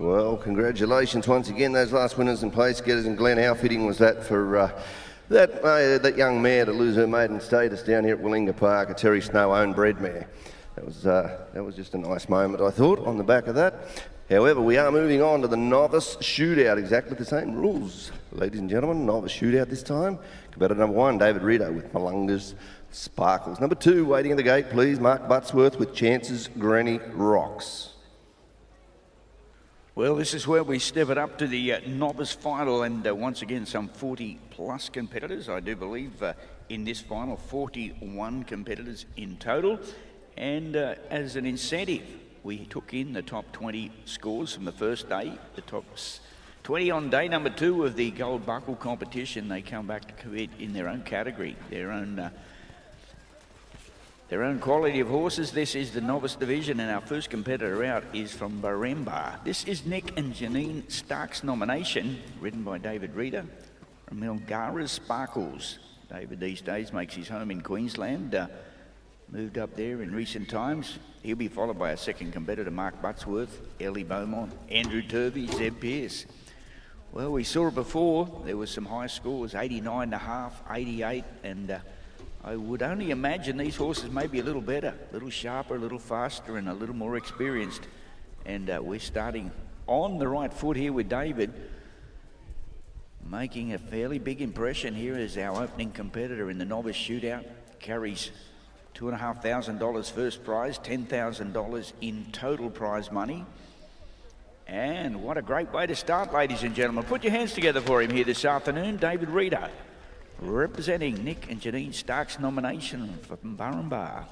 Well, congratulations once again, those last winners and place getters. And Glenn, how fitting was that for that young mare to lose her maiden status down here at Willinga Park, a Terry Snow own bred mare. That was just a nice moment, I thought, on the back of that. However, we are moving on to the novice shootout, exactly the same rules. Ladies and gentlemen, novice shootout this time. Competitor number 1, David Rito with Willinga's Sparkles. Number 2, waiting at the gate, please, Mark Buttsworth with Chance's Granny Rocks. Well, this is where we step it up to the novice final, and once again, some 40-plus competitors. I do believe in this final, 41 competitors in total. And as an incentive, we took in the top 20 scores from the first day, the top 20 on day number 2 of the Gold Buckle competition. They come back to compete in their own category, their own quality of horses. This is the novice division, and our first competitor out is from Baremba. This is Nick and Janine Stark's nomination, written by David Reeder from Willinga's Sparkles. David these days makes his home in Queensland, moved up there in recent times. He'll be followed by a second competitor, Mark Buttsworth, Ellie Beaumont, Andrew Turvey, Zeb Pearce. Well, we saw it before. There was some high scores, 89.5, 88, and I would only imagine these horses may be a little better, a little sharper, a little faster, and a little more experienced. And we're starting on the right foot here with David, making a fairly big impression here as our opening competitor in the novice shootout. Carries $2,500 first prize, $10,000 in total prize money. And what a great way to start, ladies and gentlemen. Put your hands together for him here this afternoon, David Reeder, representing Nick and Janine Stark's nomination from Barumba.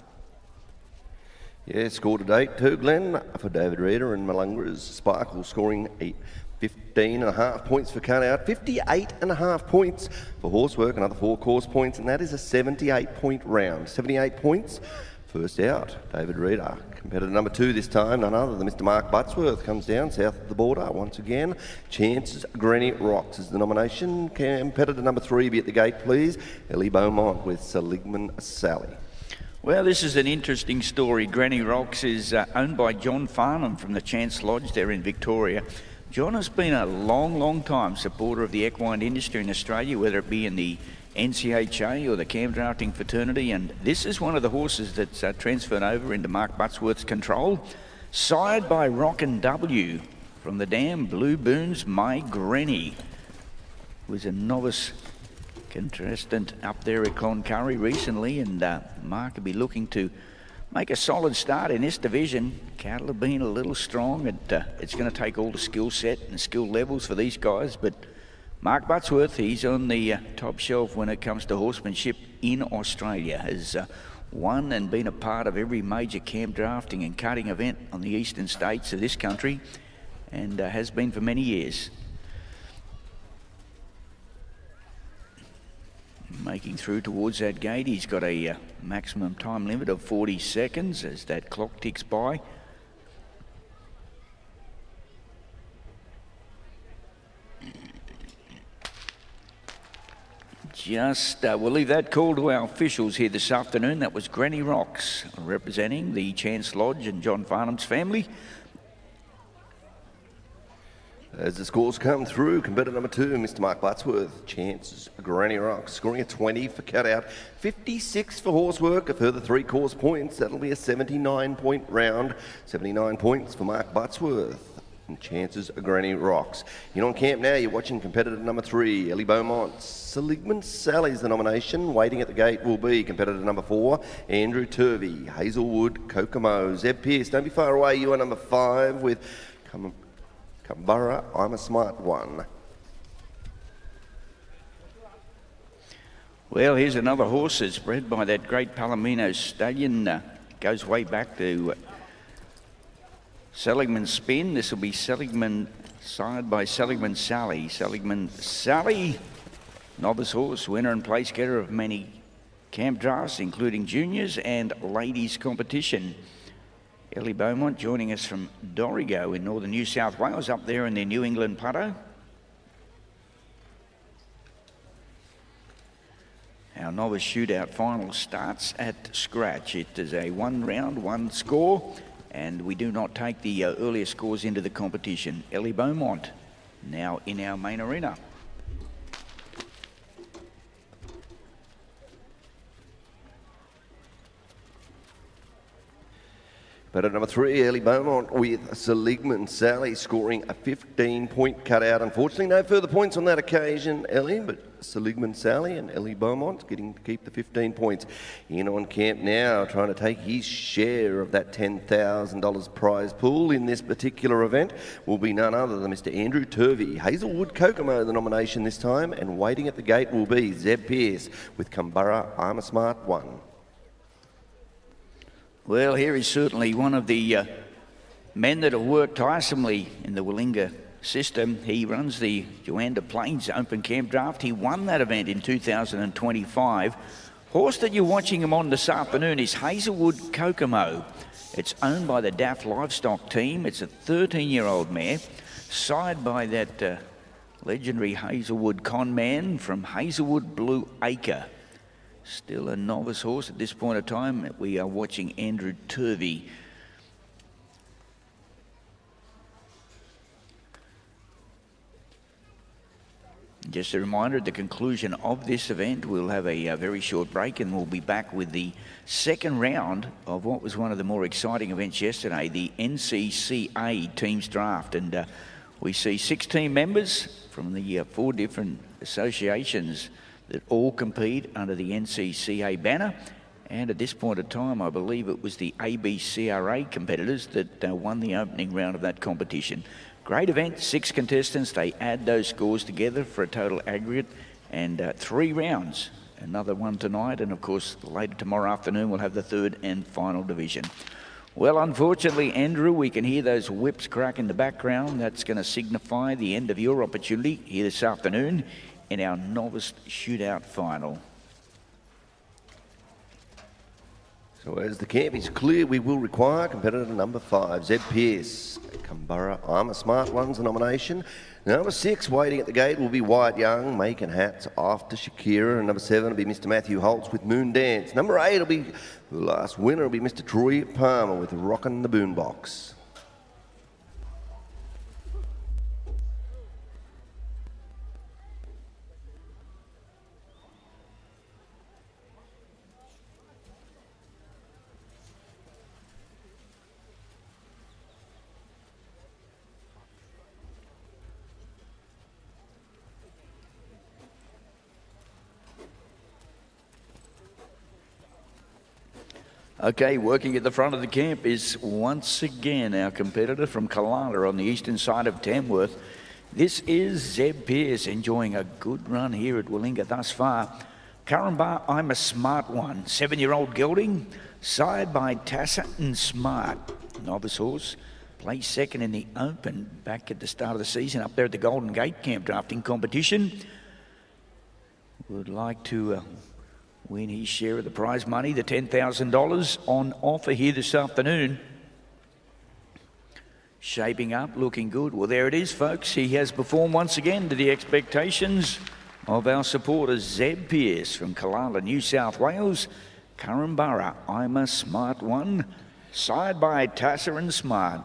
Yeah, score to date too, Glenn, for David Reeder and Willinga's Sparkle, scoring 15.5 points for cut-out, 58.5 points for horsework, another 4 course points, and that is a 78-point round. 78 points, first out, David Reeder. Competitor number 2 this time, none other than Mr. Mark Buttsworth, comes down south of the border once again. Chance's Granny Rocks is the nomination. Competitor number 3, be at the gate, please. Ellie Beaumont with Seligman Sally. Well, this is an interesting story. Granny Rocks is owned by John Farnham from the Chance Lodge there in Victoria. John has been a long time supporter of the equine industry in Australia, whether it be in the NCHA or the Campdrafting fraternity, and this is one of the horses that's transferred over into Mark Buttsworth's control. Sired by Rockin' W from the dam Blue Boons, My Granny was a novice contestant up there at Cloncurry recently, and Mark will be looking to make a solid start in this division. Cattle have been a little strong, and it's going to take all the skill set and skill levels for these guys, but Mark Buttsworth, he's on the top shelf when it comes to horsemanship in Australia. Has won and been a part of every major camp drafting and cutting event on the eastern states of this country, and has been for many years. Making through towards that gate, he's got a maximum time limit of 40 seconds as that clock ticks by. We'll leave that call to our officials here this afternoon. That was Granny Rocks, representing the Chance Lodge and John Farnham's family. As the scores come through, competitor number 2, Mr. Mark Buttsworth, Chance's Granny Rocks, scoring a 20 for cut-out, 56 for horsework, a further 3 course points. That'll be a 79-point round, 79 points for Mark Buttsworth. And Chance's Granny Rocks. You're on camp now, you're watching competitor number 3, Ellie Beaumont. Seligman Sally's the nomination. Waiting at the gate will be competitor number 4, Andrew Turvey, Hazelwood Kokomo. Zeb Pearce, don't be far away, you are number 5 with Kambara, I'm a Smart One. Well, here's another horse that's bred by that great Palomino stallion. Goes way back to Seligman Spin. This will be Seligman, sired by Seligman Sally. Seligman Sally, novice horse, winner and place getter of many camp drafts, including juniors and ladies competition. Ellie Beaumont joining us from Dorrigo in northern New South Wales, up there in their New England plateau. Our novice shootout final starts at scratch. It is a 1 round, 1 score, and we do not take the earlier scores into the competition. Ellie Beaumont now in our main arena. But at number 3, Ellie Beaumont with Seligman Sally scoring a 15-point cutout. Unfortunately, no further points on that occasion, Ellie, but Seligman Sally and Ellie Beaumont getting to keep the 15 points. In on camp now, trying to take his share of that $10,000 prize pool in this particular event will be none other than Mr. Andrew Turvey. Hazelwood Kokomo, the nomination this time, and waiting at the gate will be Zeb Pearce with Kumbara I'm a Smart One. Well, here is certainly one of the men that have worked tiresomely in the Willinga system. He runs the Joanda Plains Open Camp Draft. He won that event in 2025. Horse that you're watching him on this afternoon is Hazelwood Kokomo. It's owned by the Daft Livestock team. It's a 13-year-old mare, side by that legendary Hazelwood Conman from Hazelwood Blue Acre. Still a novice horse at this point of time. We are watching Andrew Turvey. Just a reminder, at the conclusion of this event, we'll have a very short break and we'll be back with the second round of what was one of the more exciting events yesterday, the NCCA Teams Draft. And we see 6 team members from the 4 different associations that all compete under the NCCA banner. And at this point of time, I believe it was the ABCRA competitors that won the opening round of that competition. Great event, 6 contestants. They add those scores together for a total aggregate and 3 rounds. Another one tonight, and of course later tomorrow afternoon we'll have the 3rd and final division. Well, unfortunately, Andrew, we can hear those whips crack in the background. That's going to signify the end of your opportunity here this afternoon in our novice shootout final. So as the camp is clear, we will require competitor number 5, Zeb Pearce. Kumbara I'm a Smart One's the nomination. Number 6 waiting at the gate will be Wyatt Young, making hats after Shakira. And number 7 will be Mr. Matthew Holtz with Moon Dance. Number 8 will be, the last winner will be Mr. Troy Palmer with Rockin' the Boombox. Okay, working at the front of the camp is once again our competitor from Kalala on the eastern side of Tamworth. This is Zeb Pearce, enjoying a good run here at Willinga thus far. Carambar I'm a Smart One, 7-year-old gelding, side by Tassa and Smart. Novice horse, placed second in the Open back at the start of the season up there at the Golden Gate Camp Drafting competition. Would like to win his share of the prize money, the $10,000 on offer here this afternoon. Shaping up, looking good. Well, there it is, folks. He has performed once again to the expectations of our supporters. Zeb Pearce from Kalala, New South Wales. Carambar I'm a Smart One, side by Tassa and Smart.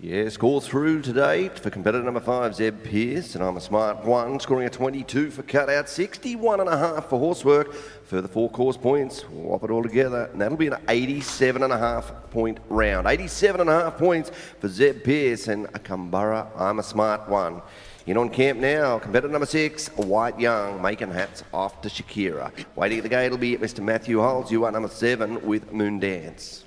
Yeah, score through to date for competitor number 5, Zeb Pearce, and I'm a Smart One, scoring a 22 for cutout, 61.5 for horsework. Further 4 course points, whop it all together, and that'll be an 87.5 point round. 87.5 points for Zeb Pearce and a Kumbara I'm a Smart One. In on camp now, competitor number 6, Wyatt Young, making hats after Shakira. Waiting at the gate will be Mr. Matthew Holtz, you are number 7 with Moon Dance.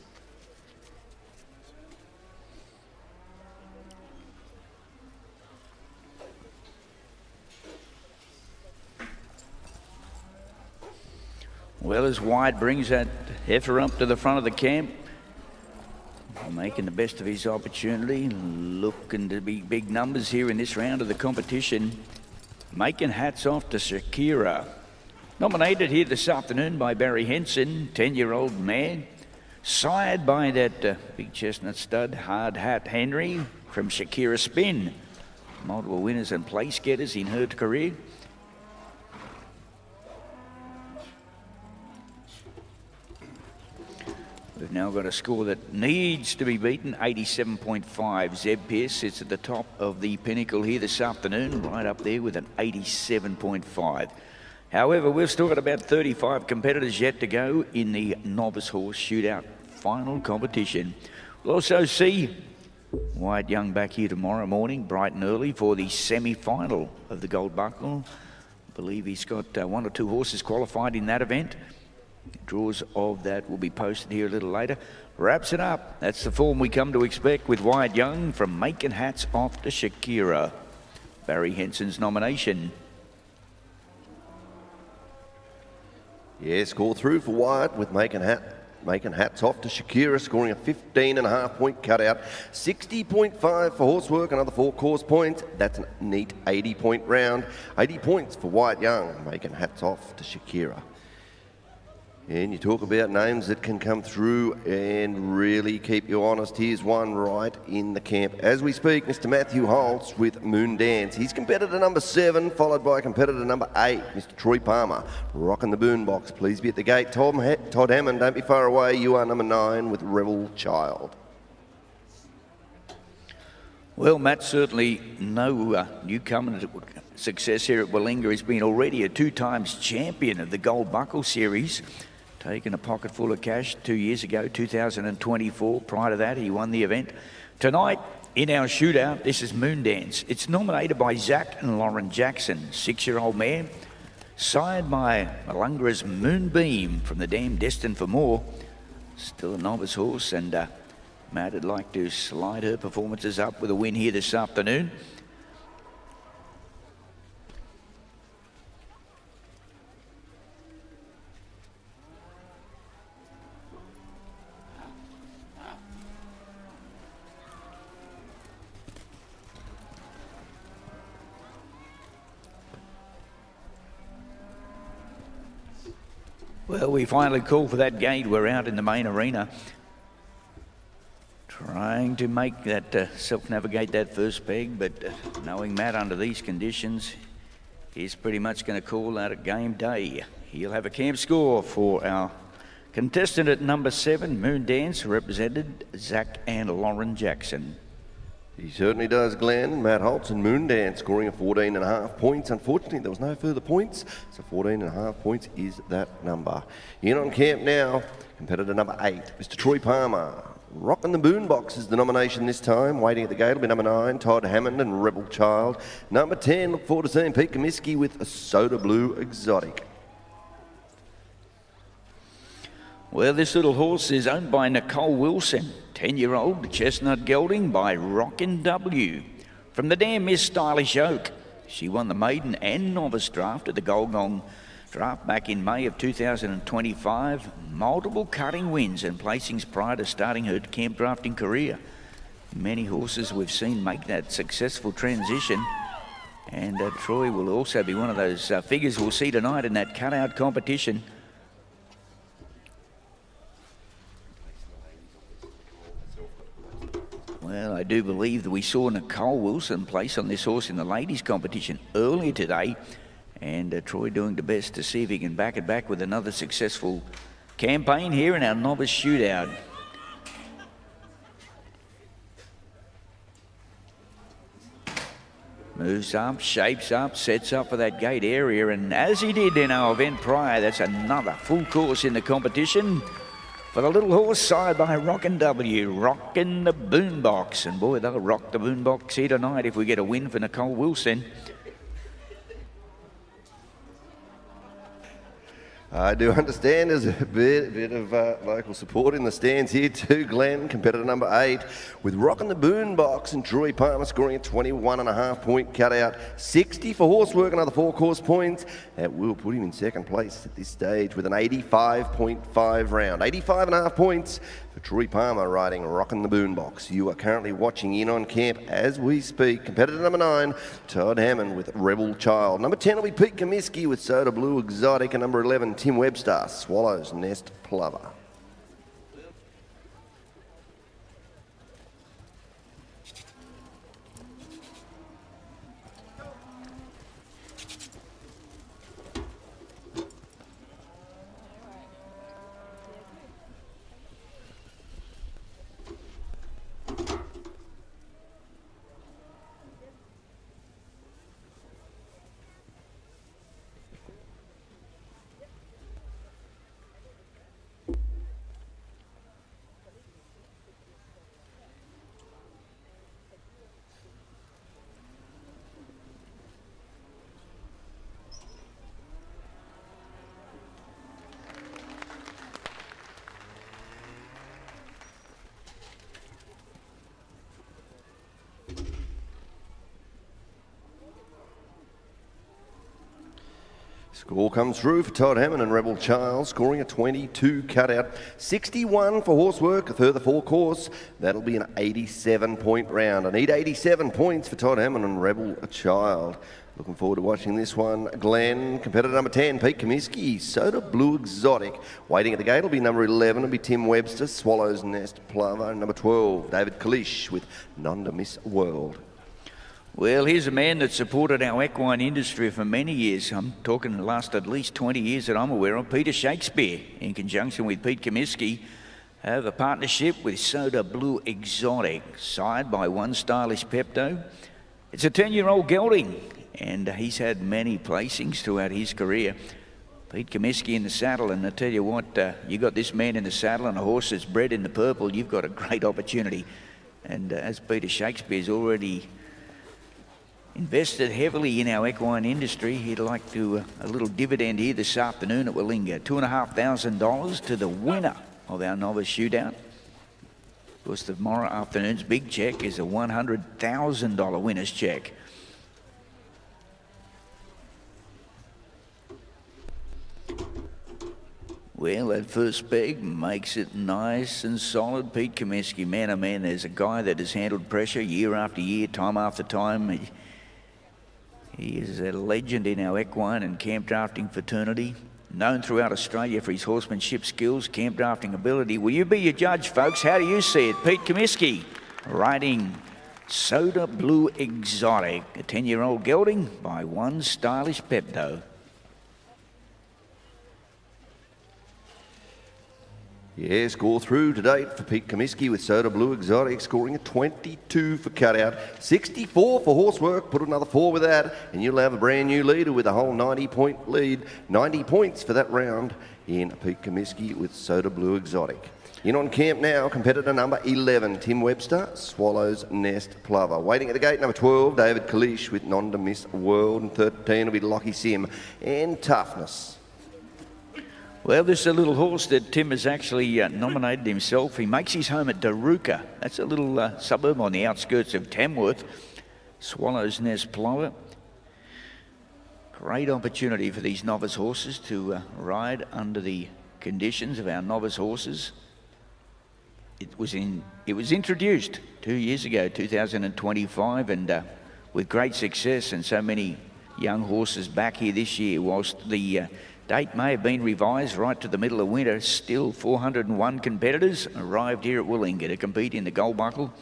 Well, as Wyatt brings that heifer up to the front of the camp, making the best of his opportunity, looking to be big numbers here in this round of the competition, making hats off to Shakira. Nominated here this afternoon by Barry Henson, 10-year-old man, sired by that big chestnut stud, Hard Hat Henry from Shakira Spin. Multiple winners and place getters in her career. now got a score that needs to be beaten, 87.5. Zeb Pearce sits at the top of the pinnacle here this afternoon, right up there with an 87.5. However, we've still got about 35 competitors yet to go in the novice horse shootout final competition. We'll also see Wyatt Young back here tomorrow morning, bright and early, for the semi-final of the Gold Buckle. I believe he's got 1 or 2 horses qualified in that event. Draws of that will be posted here a little later. Wraps it up. That's the form we come to expect with Wyatt Young from Making Hats Off to Shakira. Barry Henson's nomination. Yeah, score through for Wyatt with Making Hats Off to Shakira, scoring a 15.5 point cutout. 60.5 for Horsework, another 4 course points. That's a neat 80 point round. 80 points for Wyatt Young, Making Hats Off to Shakira. And you talk about names that can come through and really keep you honest. Here's one right in the camp as we speak, Mr. Matthew Holtz with Moon Dance. He's competitor number 7, followed by competitor number 8, Mr. Troy Palmer. Rocking the boombox, please be at the gate. Todd Hammond, don't be far away. You are number 9 with Rebel Child. Well, Matt, certainly no newcomer to success here at Willinga. He's been already a 2 times champion of the Gold Buckle Series. Taken a pocket full of cash 2 years ago, 2024. Prior to that, he won the event. Tonight, in our shootout, this is Moon Dance. It's nominated by Zach and Lauren Jackson, 6-year-old mare, sired by Malunga's Moonbeam from the dam Destined for More. Still a novice horse, and Matt would like to slide her performances up with a win here this afternoon. Well, we finally called for that gate. We're out in the main arena, trying to make that self-navigate that first peg, but knowing Matt under these conditions, he's pretty much going to call out a game day. He'll have a camp score for our contestant at number 7, Moon Dance, represented Zach and Lauren Jackson. He certainly does, Glenn. Matt Holtz and Moon Dance scoring a 14.5 points. Unfortunately, there was no further points, so 14.5 points is that number. In on camp now, competitor number 8, Mr. Troy Palmer. Rocking the Boombox is the nomination this time. Waiting at the gate will be number 9, Todd Hammond and Rebel Child. Number 10, look forward to seeing Pete Comiskey with a Soda Blue Exotic. Well, this little horse is owned by Nicole Wilson, 10-year-old chestnut gelding by Rockin' W. From the dam Miss Stylish Oak. She won the maiden and novice draft at the Golgong draft back in May of 2025. Multiple cutting wins and placings prior to starting her camp drafting career. Many horses we've seen make that successful transition. And Troy will also be one of those figures we'll see tonight in that cutout competition. Well, I do believe that we saw Nicole Wilson place on this horse in the ladies' competition earlier today. And Troy doing the best to see if he can back it back with another successful campaign here in our novice shootout. Moves up, shapes up, sets up for that gate area. And as he did in our event prior, that's another full course in the competition for the little horse side by Rockin' W, rocking the boombox. And boy, they'll rock the boombox here tonight if we get a win for Nicole Wilson. I do understand there's a bit of local support in the stands here too, Glenn. Competitor number 8 with Rockin' the Boombox and Troy Palmer scoring a 21.5 point cutout. 60 for Horsework, another 4 course points. That will put him in second place at this stage with an 85.5 round. 85.5 points for Troy Palmer riding Rockin' the Boombox. You are currently watching in on camp as we speak. Competitor number 9, Todd Hammond with Rebel Child. Number 10 will be Pete Comiskey with Soda Blue Exotic, and number 11, Tim Webster, Swallow's Nest Plover. Score comes through for Todd Hammond and Rebel Charles, scoring a 22 cutout, 61 for horsework, a further 4 course. That'll be an 87-point round. I need 87 points for Todd Hammond and Rebel Child. Looking forward to watching this one. Glenn, competitor number 10, Pete Comiskey, Soda Blue Exotic. Waiting at the gate will be number 11, it'll be Tim Webster, Swallow's Nest Plover. Number 12, David Kalish with Nonda Miss World. Well, here's a man that supported our equine industry for many years. I'm talking the last at least 20 years that I'm aware of. Peter Shakespeare, in conjunction with Pete Comiskey, have a partnership with Soda Blue Exotic, sired by One Stylish Pepto. It's a 10-year-old gelding, and he's had many placings throughout his career. Pete Comiskey in the saddle, and I tell you what, you got this man in the saddle and a horse that's bred in the purple, you've got a great opportunity. And as Peter Shakespeare's already invested heavily in our equine industry, he'd like to a little dividend here this afternoon at Willinga. $2,500 to the winner of our novice shootout. Of course, tomorrow afternoon's big check is a $100,000 winner's check. Well, that first peg makes it nice and solid. Pete Comiskey, man, oh man, there's a guy that has handled pressure year after year, time after time. He is a legend in our equine and camp drafting fraternity, known throughout Australia for his horsemanship skills, camp drafting ability. Will you be your judge, folks? How do you see it? Pete Comiskey riding Soda Blue Exotic, a 10-year-old gelding by One Stylish Pepto. Yeah, score through to date for Pete Comiskey with Soda Blue Exotic, scoring a 22 for cutout, 64 for horsework. Put another 4 with that, and you'll have a brand new leader with a whole 90-point lead. 90 points for that round in Pete Comiskey with Soda Blue Exotic. In on camp now, competitor number 11, Tim Webster, Swallow's Nest Plover. Waiting at the gate, number 12, David Kalish with Nonda Miss World, and 13 will be Lockie Sim and Toughness. Well, this is a little horse that Tim has actually nominated himself. He makes his home at Daruka. That's a little suburb on the outskirts of Tamworth. Swallow's Nest Plover. Great opportunity for these novice horses to ride under the conditions of our novice horses. It was introduced 2 years ago, 2025, and with great success, and so many young horses back here this year. Whilst the date may have been revised right to the middle of winter, still 401 competitors arrived here at Willinga to compete in the Gold Buckle,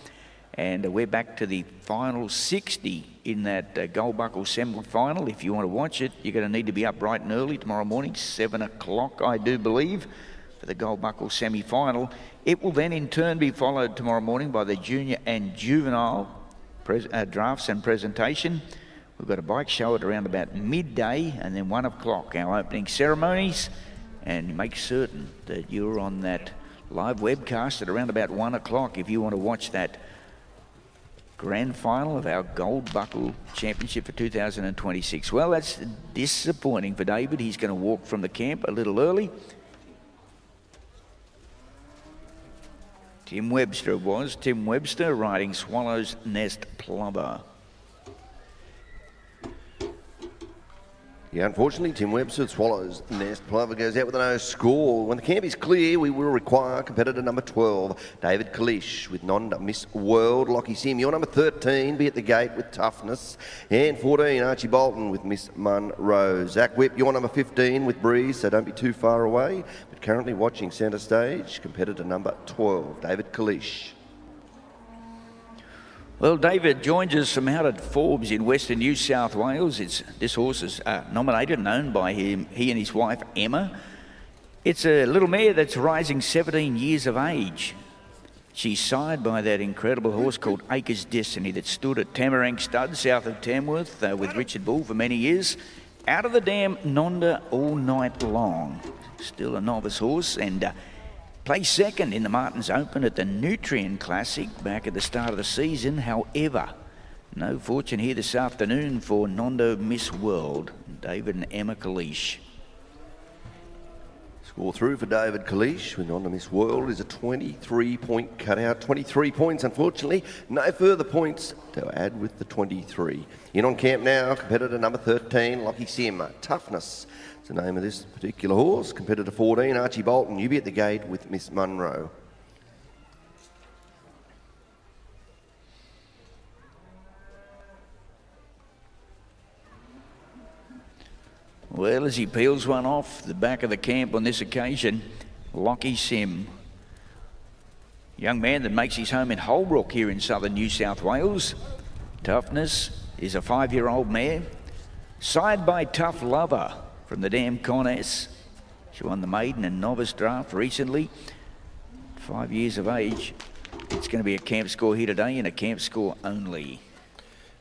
and we're back to the final 60 in that Gold Buckle semi-final. If you want to watch it, you're going to need to be up bright and early tomorrow morning, 7 o'clock, I do believe, for the Gold Buckle semi-final. It will then in turn be followed tomorrow morning by the junior and juvenile drafts and presentation. We've got a bike show at around about midday, and then 1 o'clock, our opening ceremonies. And make certain that you're on that live webcast at around about 1 o'clock if you want to watch that grand final of our Gold Buckle Championship for 2026. Well, that's disappointing for David. He's going to walk from the camp a little early. Tim Webster it was. Tim Webster riding Swallow's Nest Plover. Yeah, unfortunately, Tim Webster, Swallows Nest Plover, goes out with a no score. When the camp is clear, we will require competitor number 12, David Kalish, with Nonda Miss World. Lockie Sim, your number 13, be at the gate with Toughness. And 14, Archie Bolton with Miss Munro. Zach Whipp, your number 15 with Breeze, so don't be too far away. But currently watching centre stage, competitor number 12, David Kalish. Well, David joins us from out at Forbes in Western New South Wales. This horse is nominated and owned by him, he and his wife, Emma. It's a little mare that's rising 17 years of age. She's sired by that incredible horse called Acres Destiny that stood at Tamarang Stud south of Tamworth with Richard Bull for many years. Out of the dam, Nonda all night long. Still a novice horse, and placed second in the Martins Open at the Nutrien Classic back at the start of the season. However, no fortune here this afternoon for Nonda Miss World, David and Emma Kalish. Score through for David Kalish with On to Miss World is a 23-point cutout. 23 points, unfortunately. No further points to add with the 23. In on camp now, competitor number 13, Lockie Sim. Toughness is the name of this particular horse. Competitor 14, Archie Bolton. You be at the gate with Miss Munro. Well, as he peels one off the back of the camp on this occasion, Lockie Sim. Young man that makes his home in Holbrook here in southern New South Wales. Toughness is a 5-year-old mare. Side by Tough Lover from the Dam Coness. She won the maiden and novice draft recently. 5 years of age. It's going to be a camp score here today and a camp score only.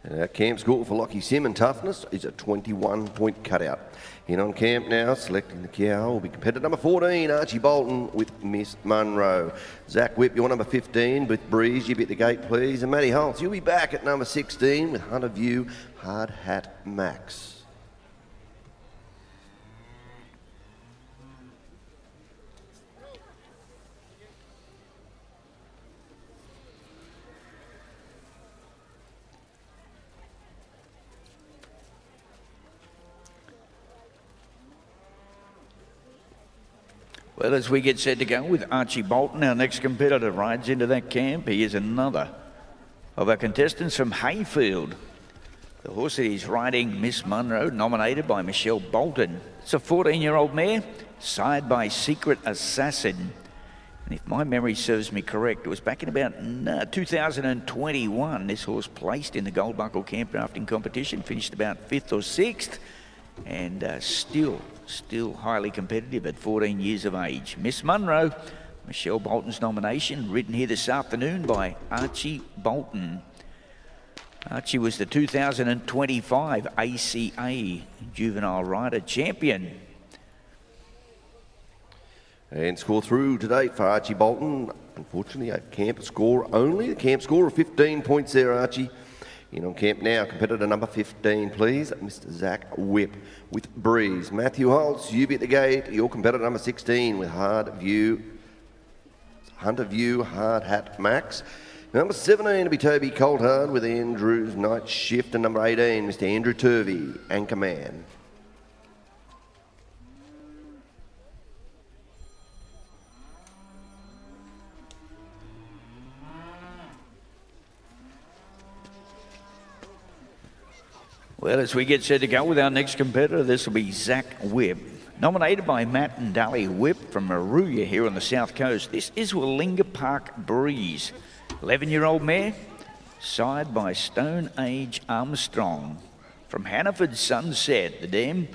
And our camp score for Lockie Sim and Toughness is a 21-point cutout. In on camp now, selecting the cow will be competitor number 14, Archie Bolton with Miss Munro. Zach Whipp, you're number 15 with Breeze. You be at the gate, please. And Matty Holtz, you'll be back at number 16 with Hunter View, Hard Hat Max. Well, as we get set to go with Archie Bolton, our next competitor rides into that camp. He is another of our contestants from Hayfield. The horse that he's riding, Miss Munro, nominated by Michelle Bolton. It's a 14-year-old mare, side by Secret Assassin. And if my memory serves me correct, it was back in about 2021. This horse placed in the Gold Buckle Campdrafting competition, finished about 5th or 6th, and still highly competitive at 14 years of age. Miss Munro, Michelle Bolton's nomination, ridden here this afternoon by Archie Bolton. Archie was the 2025 ACA Juvenile Rider Champion. And score through to date for Archie Bolton. Unfortunately, a camp score only. The camp score of 15 points there, Archie. In on camp now, competitor number 15, please, Mr. Zach Whipp with Breeze. Matthew Holtz, you be at the gate. Your competitor number 16 with Hunter View, Hard Hat Max. Number 17 to be Toby Coltard with Andrew's Night Shift. And number 18, Mr. Andrew Turvey, Anchorman. Well, as we get set to go with our next competitor, this will be Zach Whipp. Nominated by Matt and Dally Whipp from Maruya here on the south coast. This is Willinga Park Breeze. 11-year-old mare, side by Stone Age Armstrong. From Hannaford Sunset, the dam.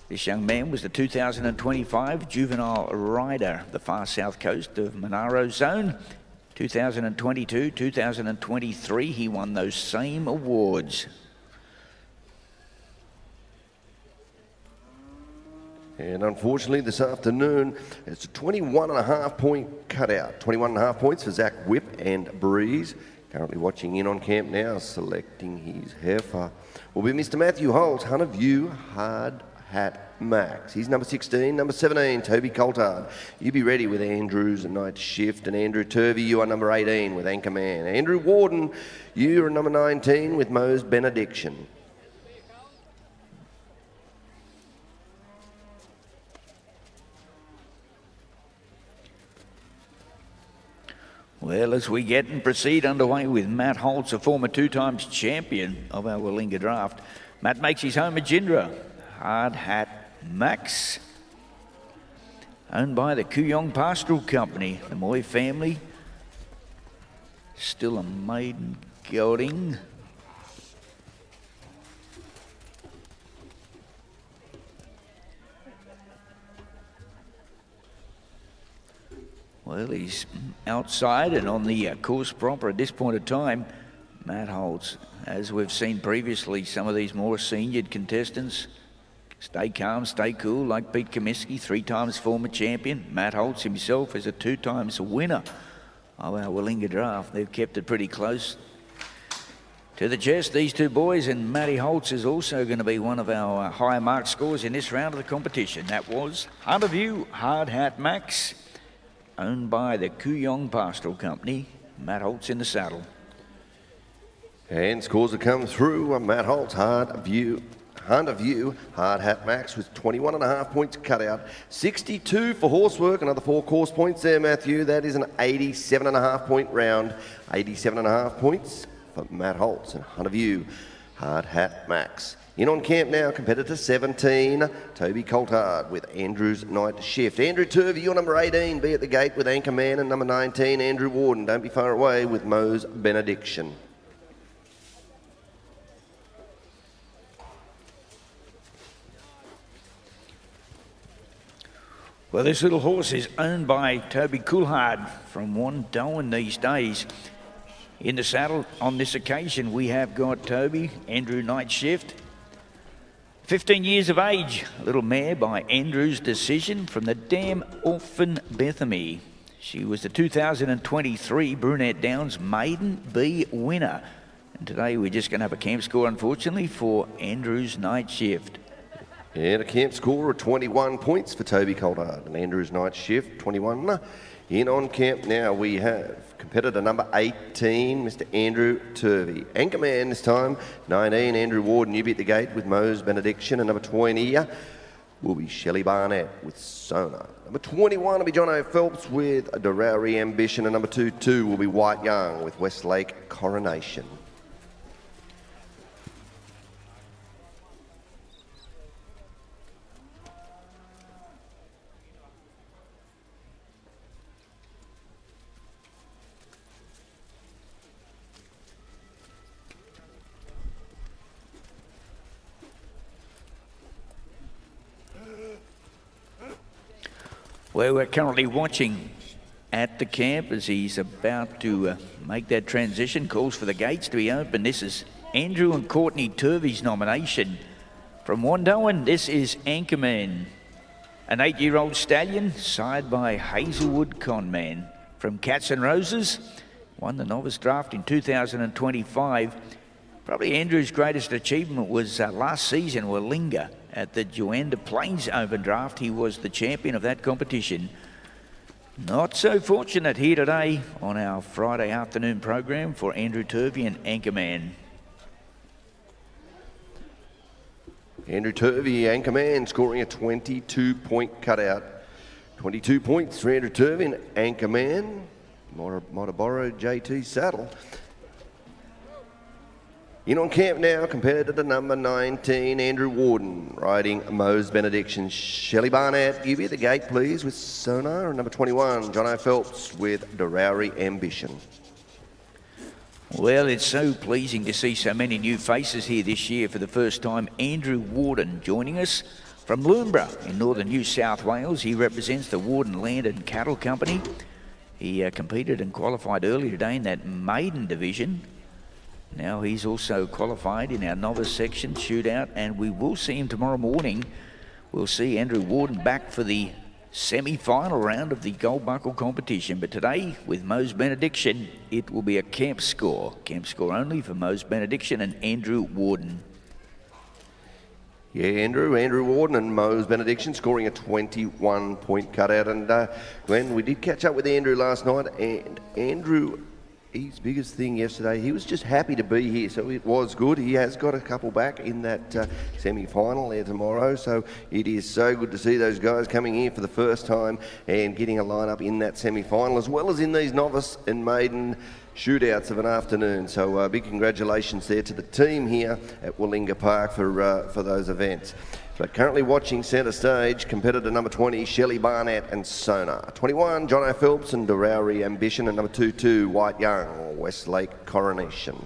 This young man was the 2025 Juvenile Rider, the far south coast of Monaro Zone. 2022, 2023, he won those same awards. And unfortunately this afternoon, it's a 21.5-point cutout. 21.5 points for Zach Whipp and Breeze. Currently watching in on camp now, selecting his heifer will be Mr. Matthew Holt, Hunter View, Hard Hat Max. He's number 16. Number 17, Toby Coltard. You be ready with Andrew's Night Shift. And Andrew Turvey, you are number 18 with Anchorman. Andrew Warden, you are number 19 with Mo's Benediction. Well, as we get and proceed underway with Matt Holtz, a former 2-times champion of our Willinga draft. Matt makes his home at Jindra. Hard Hat Max, owned by the Kooyong Pastoral Company. The Moy family, still a maiden gelding. Well, he's outside and on the course proper at this point of time. Matt Holtz, as we've seen previously, some of these more senior contestants stay calm, stay cool, like Pete Comiskey, 3-times former champion. Matt Holtz himself is a 2-times winner of our Willinga draft. They've kept it pretty close To the chest, these two boys, and Matty Holtz is also going to be one of our higher mark scores in this round of the competition. That was Hunterview Hard Hat Max, owned by the Kooyong Pastoral Company. Matt Holtz in the saddle. And scores have come through. Matt Holtz, Hunterview Hard Hat Max with 21.5 points cut out. 62 for horsework, another 4 course points there, Matthew. That is an 87.5 point round. 87.5 points for Matt Holtz and Hunterview Hard Hat Max. In on camp now, competitor 17, Toby Coulthard with Andrew's Night Shift. Andrew Turvey, your number 18, be at the gate with Anchorman, and number 19, Andrew Warden. Don't be far away with Mo's Benediction. Well, this little horse is owned by Toby Coulthard from Wandoan these days. In the saddle on this occasion, we have got Toby, Andrew Night Shift. 15 years of age, a little mare by Andrew's Decision from the Dam Orphan Bethany. She was the 2023 Brunette Downs Maiden B winner. And today we're just going to have a camp score, unfortunately, for Andrew's Night Shift. And a camp score of 21 points for Toby Coulthard and Andrew's Night Shift, 21. In on camp now, we have competitor number 18, Mr. Andrew Turvey. Anchorman this time, 19, Andrew Warden. You be at the gate with Mo's Benediction. And number 20 will be Shelley Barnett with Sonar. Number 21 will be John O. Phelps with Dorowry Ambition. And number 22 will be White Young with Westlake Coronation. Well, we're currently watching at the camp as he's about to make that transition. Calls for the gates to be open. This is Andrew and Courtney Turvey's nomination. From Wandoan, this is Anchorman, an 8-year-old stallion, sired by Hazelwood Conman. From Cats and Roses, won the Novice draft in 2025. Probably Andrew's greatest achievement was last season, Willinga, at the Juanda Plains Open Draft. He was the champion of that competition. Not so fortunate here today on our Friday afternoon program for Andrew Turvey and Anchorman. Andrew Turvey, Anchorman, scoring a 22-point cutout. 22 points for Andrew Turvey and Anchorman. Might have borrowed JT's saddle. In on camp now, compared to number 19, Andrew Warden, riding Mo's Benediction. Shelley Barnett, you be at the gate, please, with Sonar. And number 21, John O. Phelps with Dorowry Ambition. Well, it's so pleasing to see so many new faces here this year for the first time. Andrew Warden joining us from Loombra in northern New South Wales. He represents the Warden Land and Cattle Company. He competed and qualified earlier today in that maiden division. Now he's also qualified in our novice section shootout, and we will see him tomorrow morning. We'll see Andrew Warden back for the semi-final round of the Gold Buckle competition. But today, with Mo's Benediction, it will be a camp score. Camp score only for Mo's Benediction and Andrew Warden. Yeah, Andrew Warden and Mo's Benediction scoring a 21-point cutout. And Glenn, we did catch up with Andrew last night, and Andrew, his biggest thing yesterday, he was just happy to be here, so it was good. He has got a couple back in that semi-final there tomorrow, so it is so good to see those guys coming here for the first time and getting a line-up in that semi-final, as well as in these novice and maiden shootouts of an afternoon. So big congratulations there to the team here at Willinga Park for those events. But currently watching centre stage, competitor number 20, Shelley Barnett and Sonar. 21, John O. Phelps and Dorowry Ambition. And number 22, White Young, Westlake Coronation.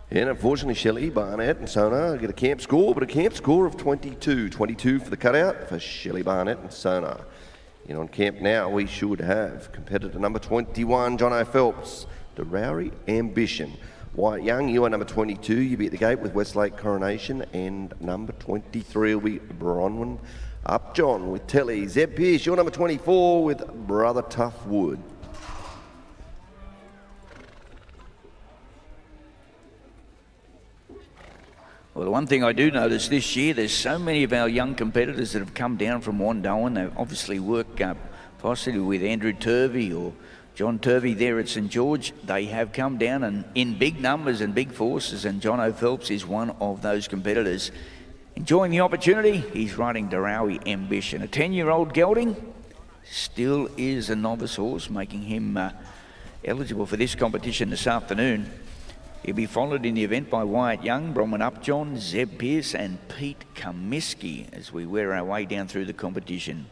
And unfortunately, Shelley, Barnett and Sonar get a camp score, but a camp score of 22. 22 for the cutout for Shelley, Barnett and Sonar. In on camp now, we should have competitor number 21, Jono Phelps, Derawi Ambition. White Young, you are number 22. You be at the gate with Westlake Coronation. And number 23 will be Bronwyn Upjohn with Telly. Zeb Pearce, you're number 24 with Brother Tough Wood. Well, the one thing I do notice this year, there's so many of our young competitors that have come down from Wandoan. They obviously work possibly with Andrew Turvey or John Turvey there at St George. They have come down and in big numbers and big forces, and Jono Phelps is one of those competitors. Enjoying the opportunity, he's riding Derawi Ambition. A 10-year-old gelding, still is a novice horse, making him eligible for this competition this afternoon. He'll be followed in the event by Wyatt Young, Bronwyn Upjohn, Zeb Pearce and Pete Comiskey as we wear our way down through the competition.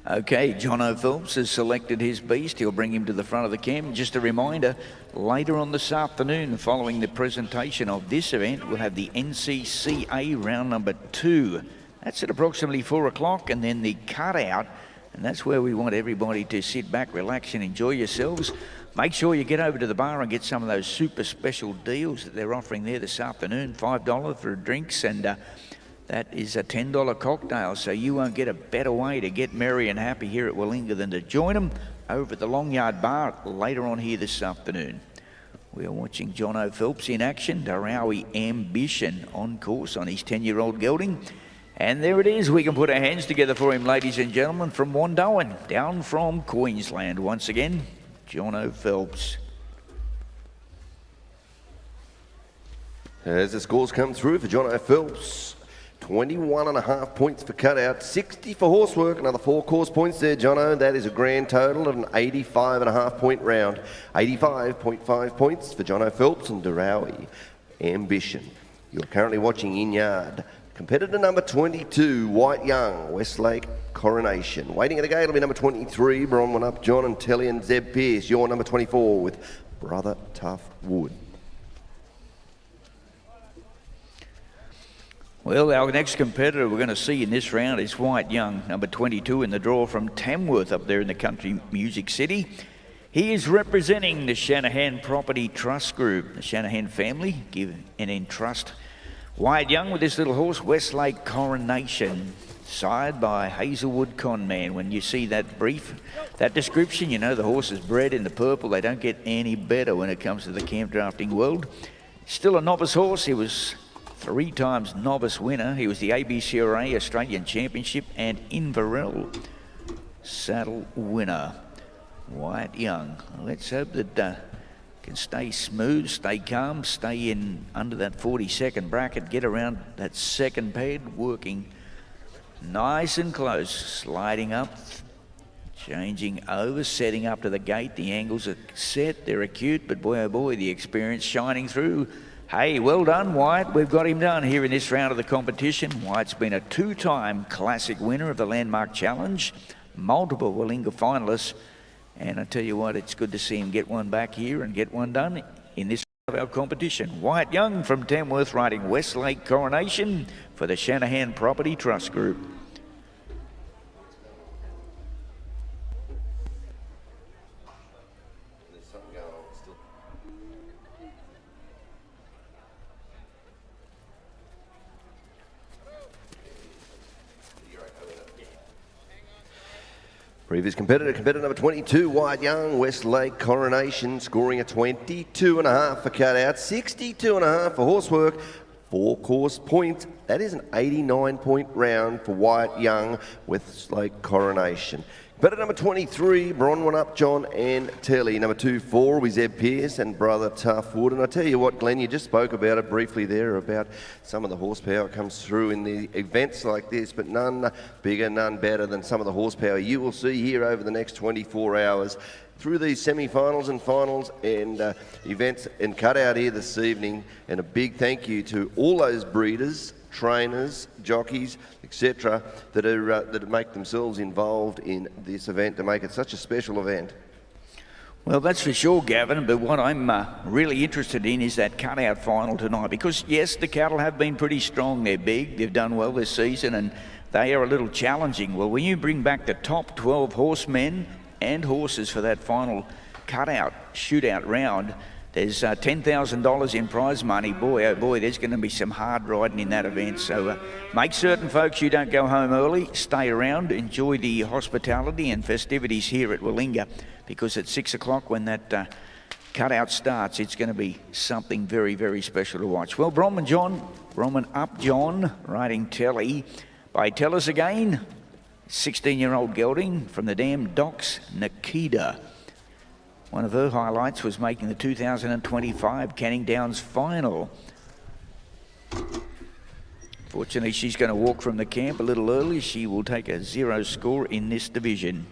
Okay, Jono Phelps has selected his beast. He'll bring him to the front of the camp. Just a reminder, later on this afternoon, following the presentation of this event, we'll have the NCCA round number 2. That's at approximately 4 o'clock, and then the cutout, and that's where we want everybody to sit back, relax and enjoy yourselves. Make sure you get over to the bar and get some of those super special deals that they're offering there this afternoon. $5 for drinks, and that is a $10 cocktail, so you won't get a better way to get merry and happy here at Willinga than to join them over at the Long Yard Bar later on here this afternoon. We are watching Jono Phelps in action, Derawi Ambition on course on his 10-year-old gelding. And there it is. We can put our hands together for him, ladies and gentlemen, from Wandoan, down from Queensland. Once again, Jono Phelps. As the scores come through for Jono Phelps, 21.5 points for cutout, 60 for horsework, another 4 course points there, Jono. That is a grand total of an 85.5 point round. 85.5 points for Jono Phelps and Derawi Ambition. You're currently watching in yard. Competitor number 22, White Young, Westlake Coronation. Waiting at the gate will be number 23, Bronwyn Upjohn and Telly and Zeb Pearce. You're number 24 with Brother Tough Wood. Well, our next competitor we're going to see in this round is White Young, number 22 in the draw from Tamworth up there in the country music city. He is representing the Shanahan Property Trust Group. The Shanahan family give and entrust White Young with this little horse, Westlake Coronation, sired by Hazelwood Conman. When you see that brief, that description, you know the horse is bred in the purple. They don't get any better when it comes to the camp drafting world. Still a novice horse. He was 3 times novice winner. He was the ABCRA Australian Championship and Inverell saddle winner. White Young. Let's hope that can stay smooth, stay calm, stay in under that 42nd bracket, get around that second pad, working nice and close, sliding up, changing over, setting up to the gate. The angles are set, they're acute, but boy oh boy, the experience shining through. Hey, well done, White. We've got him done here in this round of the competition. White's been a 2-time classic winner of the Landmark Challenge, multiple Willinga finalists, and I tell you what, it's good to see him get one back here and get one done in this round of our competition. White Young from Tamworth riding Westlake Coronation for the Shanahan Property Trust Group. Previous competitor number 22, White Young, Westlake Coronation, scoring a 22.5 for cutout, 62.5 for horsework, 4 course points. That is an 89-point round for White Young, Westlake Coronation. Competitor number 23, Bronwyn Up, John and Telly. Number 24 will be Zeb Pearce and Brother Tough Wood. And I tell you what, Glenn, you just spoke about it briefly there, about some of the horsepower comes through in the events like this, but none bigger, none better than some of the horsepower you will see here over the next 24 hours through these semi-finals and finals and events and cutout here this evening. And a big thank you to all those breeders, trainers, jockeys, etc., that make themselves involved in this event to make it such a special event. Well, that's for sure, Gavin, but what I'm really interested in is that cutout final tonight, because yes, the cattle have been pretty strong. They're big, they've done well this season, and they are a little challenging. Well, when you bring back the top 12 horsemen and horses for that final cutout shootout round, there's $10,000 in prize money. Boy, oh boy, there's going to be some hard riding in that event. So make certain, folks, you don't go home early. Stay around, enjoy the hospitality and festivities here at Willinga, because at 6 o'clock when that cutout starts, it's going to be something very, very special to watch. Well, Bronwyn Up John, riding Telly by Tell Us Again, 16-year-old gelding from the Dam Docks, Nikita. One of her highlights was making the 2025 Canning Downs final. Fortunately, she's going to walk from the camp a little early. She will take a 0 score in this division.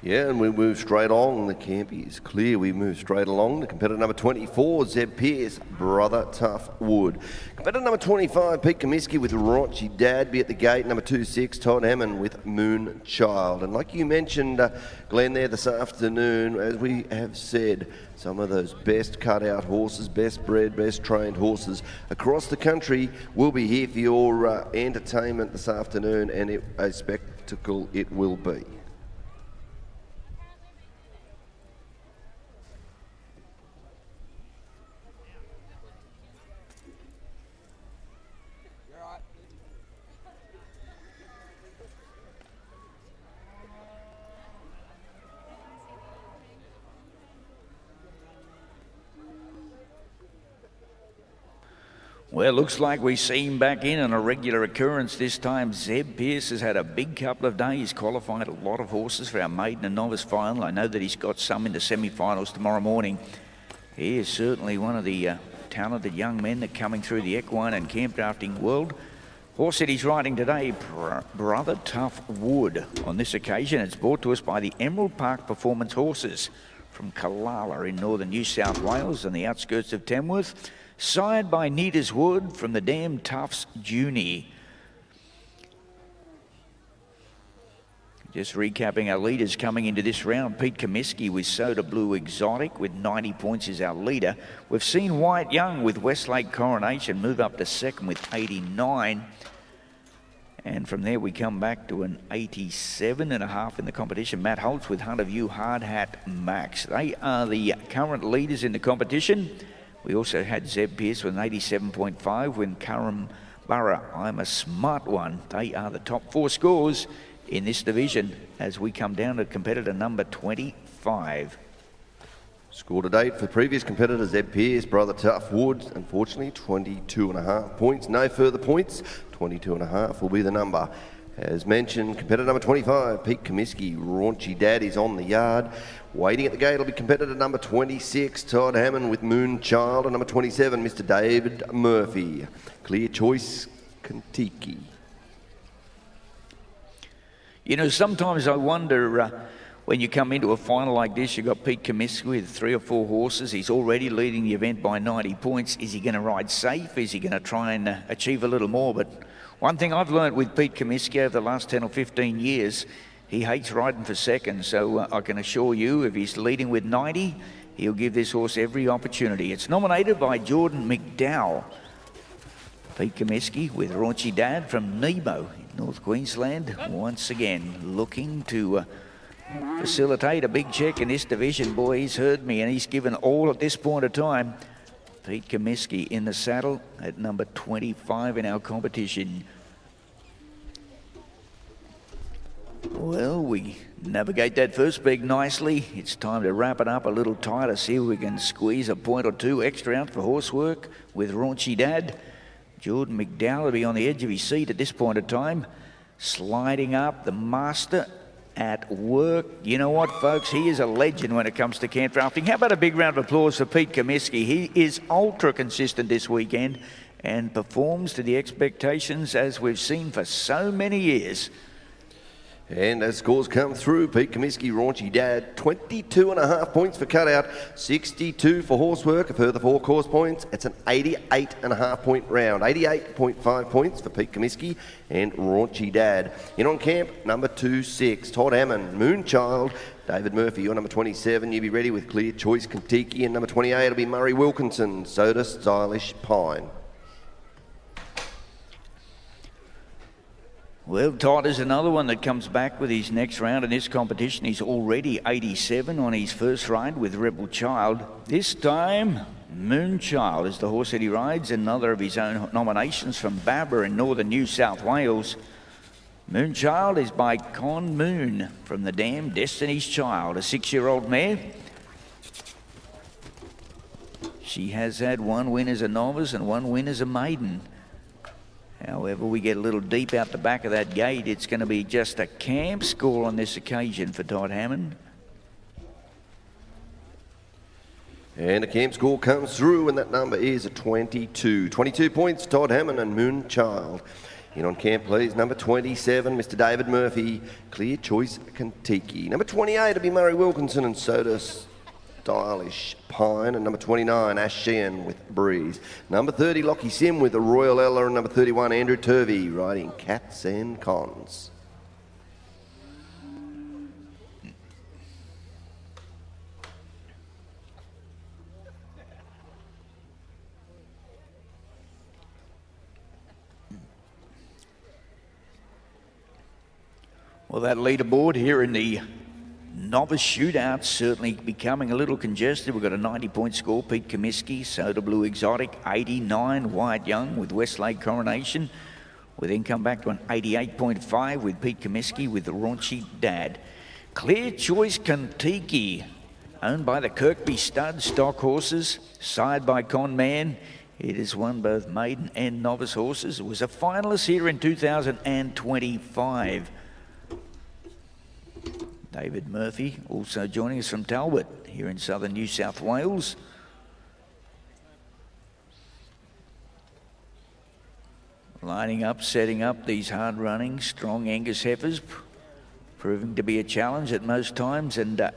Yeah, and we move straight on. The camp is clear. We move straight along. The competitor number 24, Zeb Pearce, Brother Tough Wood. Competitor number 25, Pete Comiskey with Raunchy Dad be at the gate. Number 26, Todd Hammond with Moon Child. And like you mentioned, Glenn, there this afternoon, as we have said, some of those best cut-out horses, best bred, best trained horses across the country will be here for your entertainment this afternoon, and a spectacle it will be. Well, looks like we see him back in on a regular occurrence this time. Zeb Pearce has had a big couple of days, qualified a lot of horses for our maiden and novice final. I know that he's got some in the semi-finals tomorrow morning. He is certainly one of the talented young men that are coming through the equine and camp drafting world. Horse that he's riding today, Brother Tough Wood. On this occasion, it's brought to us by the Emerald Park Performance Horses from Kalala in northern New South Wales on the outskirts of Tamworth. Sired by Neaters Wood from the Dam Tufts Junie. Just recapping our leaders coming into this round. Pete Comiskey with Soda Blue Exotic with 90 points is our leader. We've seen White Young with Westlake Coronation move up to second with 89. And from there we come back to an 87.5 in the competition. Matt Holtz with Hunter View Hard Hat Max. They are the current leaders in the competition. We also had Zeb Pearce with an 87.5 when Curram Burra, I'm a Smart One. They are the top 4 scores in this division as we come down to competitor number 25. Score to date for previous competitor Zeb Pearce, Brother Tough Wood, unfortunately 22.5 points. No further points, 22.5 will be the number. As mentioned, competitor number 25, Pete Comiskey, Raunchy Dad is on the yard. Waiting at the gate will be competitor number 26, Todd Hammond with Moon Child, and number 27, Mr. David Murphy. Clear Choice, Kentucky. You know, sometimes I wonder when you come into a final like this, you've got Pete Comiskey with 3 or 4 horses. He's already leading the event by 90 points. Is he going to ride safe? Is he going to try and achieve a little more? But one thing I've learned with Pete Comiskey over the last 10 or 15 years, he hates riding for second. So I can assure you, if he's leading with 90, he'll give this horse every opportunity. It's nominated by Jordan McDowell. Pete Comiskey with Raunchy Dad from Nebo in North Queensland. Once again, looking to facilitate a big check in this division. Boy, he's heard me and he's given all at this point of time. Pete Comiskey in the saddle at number 25 in our competition. Well, we navigate that first peg nicely. It's time to wrap it up a little tighter, see if we can squeeze a point or two extra out for horsework with Raunchy Dad. Jordan McDowell will be on the edge of his seat at this point of time. Sliding up, the master at work. You know what, folks? He is a legend when it comes to camp drafting. How about a big round of applause for Pete Comiskey? He is ultra consistent this weekend and performs to the expectations as we've seen for so many years. And as scores come through, Pete Comiskey, Raunchy Dad, 22.5 points for cutout, 62 for horsework, a further 4 course points. It's an 88.5 point round, 88.5 points for Pete Comiskey and Raunchy Dad. In on camp, number 26, Todd Hammond, Moonchild. David Murphy, you're number 27. You be ready with Clear Choice, Kentucky. And number 28 will be Murray Wilkinson, Soda Stylish Pine. Well, Todd is another one that comes back with his next round in this competition. He's already 87 on his first ride with Rebel Child. This time, Moonchild is the horse that he rides, another of his own nominations from Barbara in northern New South Wales. Moonchild is by Con Moon from the dam Destiny's Child, a 6-year-old mare. She has had 1 win as a novice and 1 win as a maiden. However, we get a little deep out the back of that gate. It's going to be just a camp score on this occasion for Todd Hammond. And the camp score comes through, and that number is a 22. 22 points, Todd Hammond and Moonchild. In on camp, please, number 27, Mr. David Murphy, Clear Choice, Kentucky. Number 28 will be Murray Wilkinson and Soda Stylish Pine, and number 29, Ash Sheehan with Breeze. Number 30, Lockie Sim with the Royal Ella, and number 31, Andrew Turvey riding Cats and Cons. Well, that leaderboard here in the novice shootout certainly becoming a little congested. We've got a 90-point score. Pete Comiskey, Soda Blue Exotic, 89. Wyatt Young with Westlake Coronation. We then come back to an 88.5 with Pete Comiskey with the Raunchy Dad. Clear Choice Kentucky, owned by the Kirkby Stud stock horses, side by Con Man. It has won both maiden and novice horses. It was a finalist here in 2025. David Murphy also joining us from Talbot here in southern New South Wales. Lining up, setting up these hard-running, strong Angus heifers, proving to be a challenge at most times. And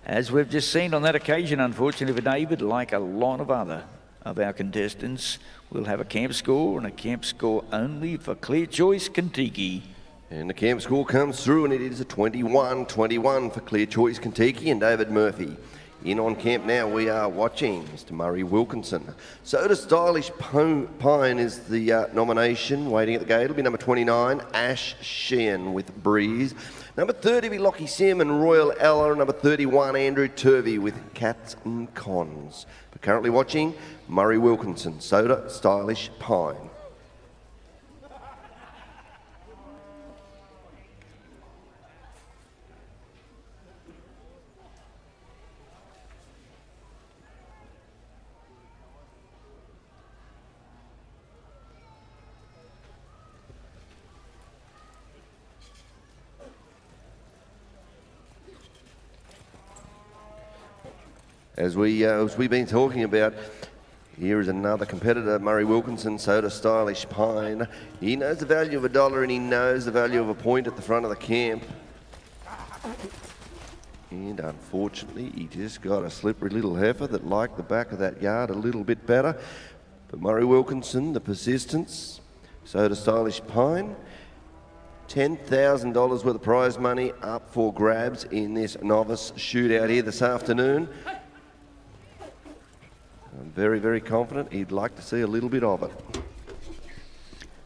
as we've just seen on that occasion, unfortunately for David, like a lot of other of our contestants, we'll have a camp score and a camp score only for Clear Choice Kentucky. And the camp score comes through, and it is a 21-21 for Clear Choice Kentucky and David Murphy. In on camp now, we are watching Mr. Murray Wilkinson. Soda Stylish Pine is the nomination. Waiting at the gate, it'll be number 29, Ash Sheehan with Breeze. Number 30 will be Lockie Sim and Royal Ella. Number 31, Andrew Turvey with Cats and Cons. But currently watching, Murray Wilkinson, Soda Stylish Pine. As we've been talking about, here is another competitor, Murray Wilkinson, Soda Stylish Pine. He knows the value of $1 and he knows the value of a point at the front of the camp. And unfortunately, he just got a slippery little heifer that liked the back of that yard a little bit better. But Murray Wilkinson, the persistence, Soda Stylish Pine, $10,000 worth of prize money up for grabs in this novice shootout here this afternoon. I'm very, very confident he'd like to see a little bit of it.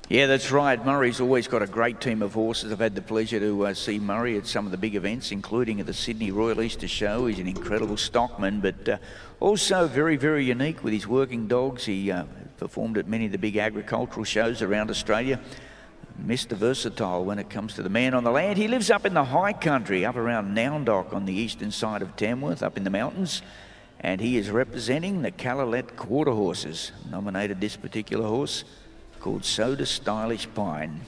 Yeah, that's right. Murray's always got a great team of horses. I've had the pleasure to see Murray at some of the big events, including at the Sydney Royal Easter Show. He's an incredible stockman, but also very, very unique with his working dogs. He performed at many of the big agricultural shows around Australia. Mr. Versatile when it comes to the man on the land. He lives up in the high country, up around Noundock on the eastern side of Tamworth, up in the mountains. And he is representing the Callalet Quarter Horses. Nominated this particular horse called Soda Stylish Pine.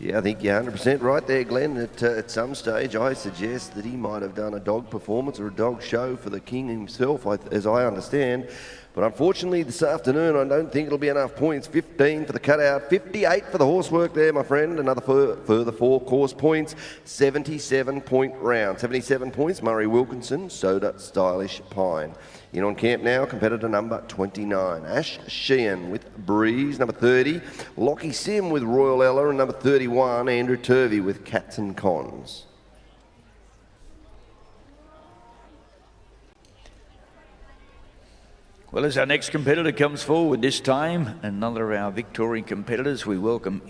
Yeah, I think you're 100% right there, Glenn. At some stage, I suggest that he might have done a dog performance or a dog show for the king himself, as I understand. But unfortunately, this afternoon, I don't think it'll be enough points. 15 for the cutout, 58 for the horsework there, my friend. Another further 4 course points, 77-point round. 77 points, Murray Wilkinson, Soda Stylish Pine. In on camp now, competitor number 29. Ash Sheehan with Breeze, number 30. Lockie Sim with Royal Ella, and number 31, Andrew Turvey with Cats and Cons. Well, as our next competitor comes forward this time, another of our Victorian competitors we welcome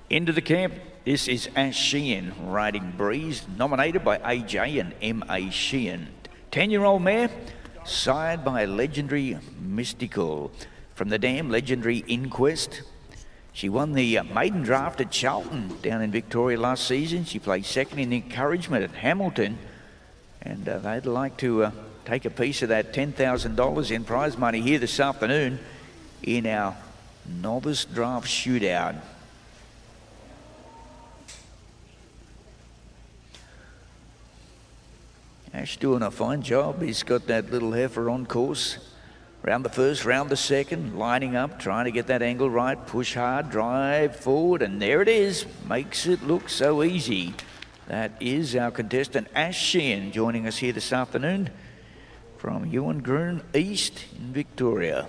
into the camp. This is Ash Sheehan riding Breeze, nominated by AJ and M.A. Sheehan. 10-year-old mare, sired by legendary Mystical. From the dam, legendary Inquest. She won the maiden draft at Charlton down in Victoria last season. She played second in encouragement at Hamilton. And they'd like to take a piece of that $10,000 in prize money here this afternoon in our novice draft shootout. Ash doing a fine job. He's got that little heifer on course. Round the first, round the second, lining up, trying to get that angle right, push hard, drive forward, and there it is. Makes it look so easy. That is our contestant, Ash Sheehan, joining us here this afternoon from Ewan East in Victoria.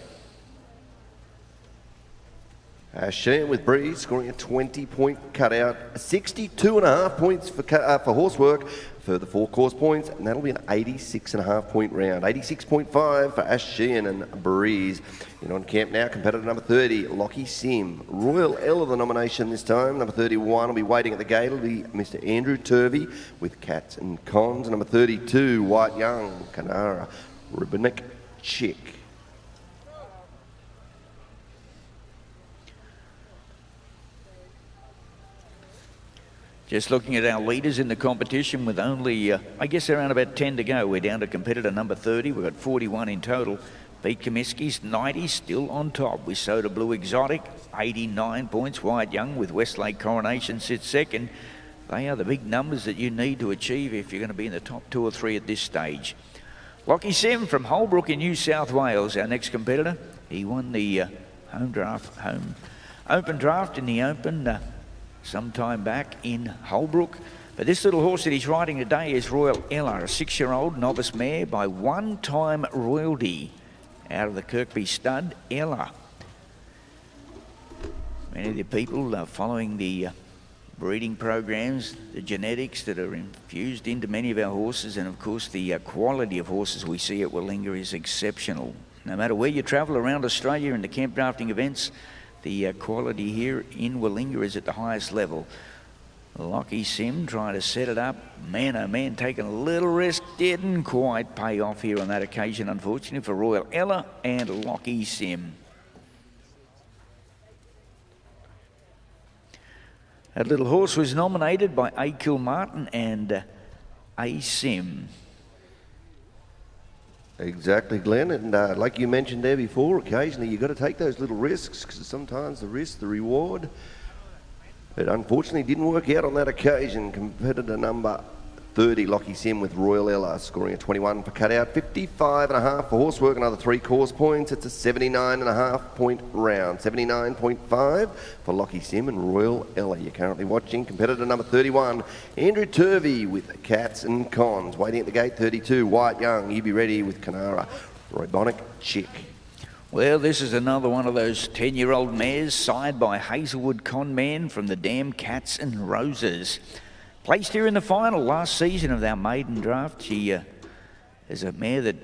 Ash Sheehan with Breeze, scoring a 20-point cutout, 62.5 points for horsework, further 4 course points, and that'll be an 86.5-point round. 86.5 for Ash Sheehan and Breeze. In on camp now, competitor number 30, Lockie Sim. Royal Ella the nomination this time. Number 31 will be waiting at the gate. It'll be Mr. Andrew Turvey with Cats and Cons. Number 32, White Young, Canara, Rubinic Chick. Just looking at our leaders in the competition with only, I guess around about 10 to go. We're down to competitor number 30. We've got 41 in total. Pete Comiskey's 90, still on top with Soda Blue Exotic, 89 points. White Young with Westlake Coronation sits second. They are the big numbers that you need to achieve if you're going to be in the top 2 or 3 at this stage. Lockie Sim from Holbrook in New South Wales, our next competitor. He won the open draft in the Open some time back in Holbrook. But this little horse that he's riding today is Royal Ella, a 6-year-old novice mare by one-time royalty out of the Kirkby stud, Ella. Many of the people are following the breeding programs, the genetics that are infused into many of our horses, and of course the quality of horses we see at Willinga is exceptional. No matter where you travel around Australia in the camp drafting events, the quality here in Willinga is at the highest level. Lockie Sim trying to set it up. Man, oh man, taking a little risk. Didn't quite pay off here on that occasion, unfortunately, for Royal Ella and Lockie Sim. That little horse was nominated by A. Kilmartin and A. Sim. Exactly, Glenn, and like you mentioned there before, occasionally you've got to take those little risks, because sometimes the risk, the reward. It unfortunately didn't work out on that occasion. Competitor number 30, Lockie Sim with Royal Ella, scoring a 21 for cutout, 55.5 for horsework, another 3 course points. It's a 79.5-point round, 79.5 for Lockie Sim and Royal Ella. You're currently watching competitor number 31, Andrew Turvey with Cats and Cons. Waiting at the gate, 32, White Young, You Be Ready with Canara, Rubinic Chick. Well, this is another one of those 10-year-old mares sired by Hazelwood Conman from the Dam Cats and Roses. Placed here in the final last season of our maiden draft. She is a mare that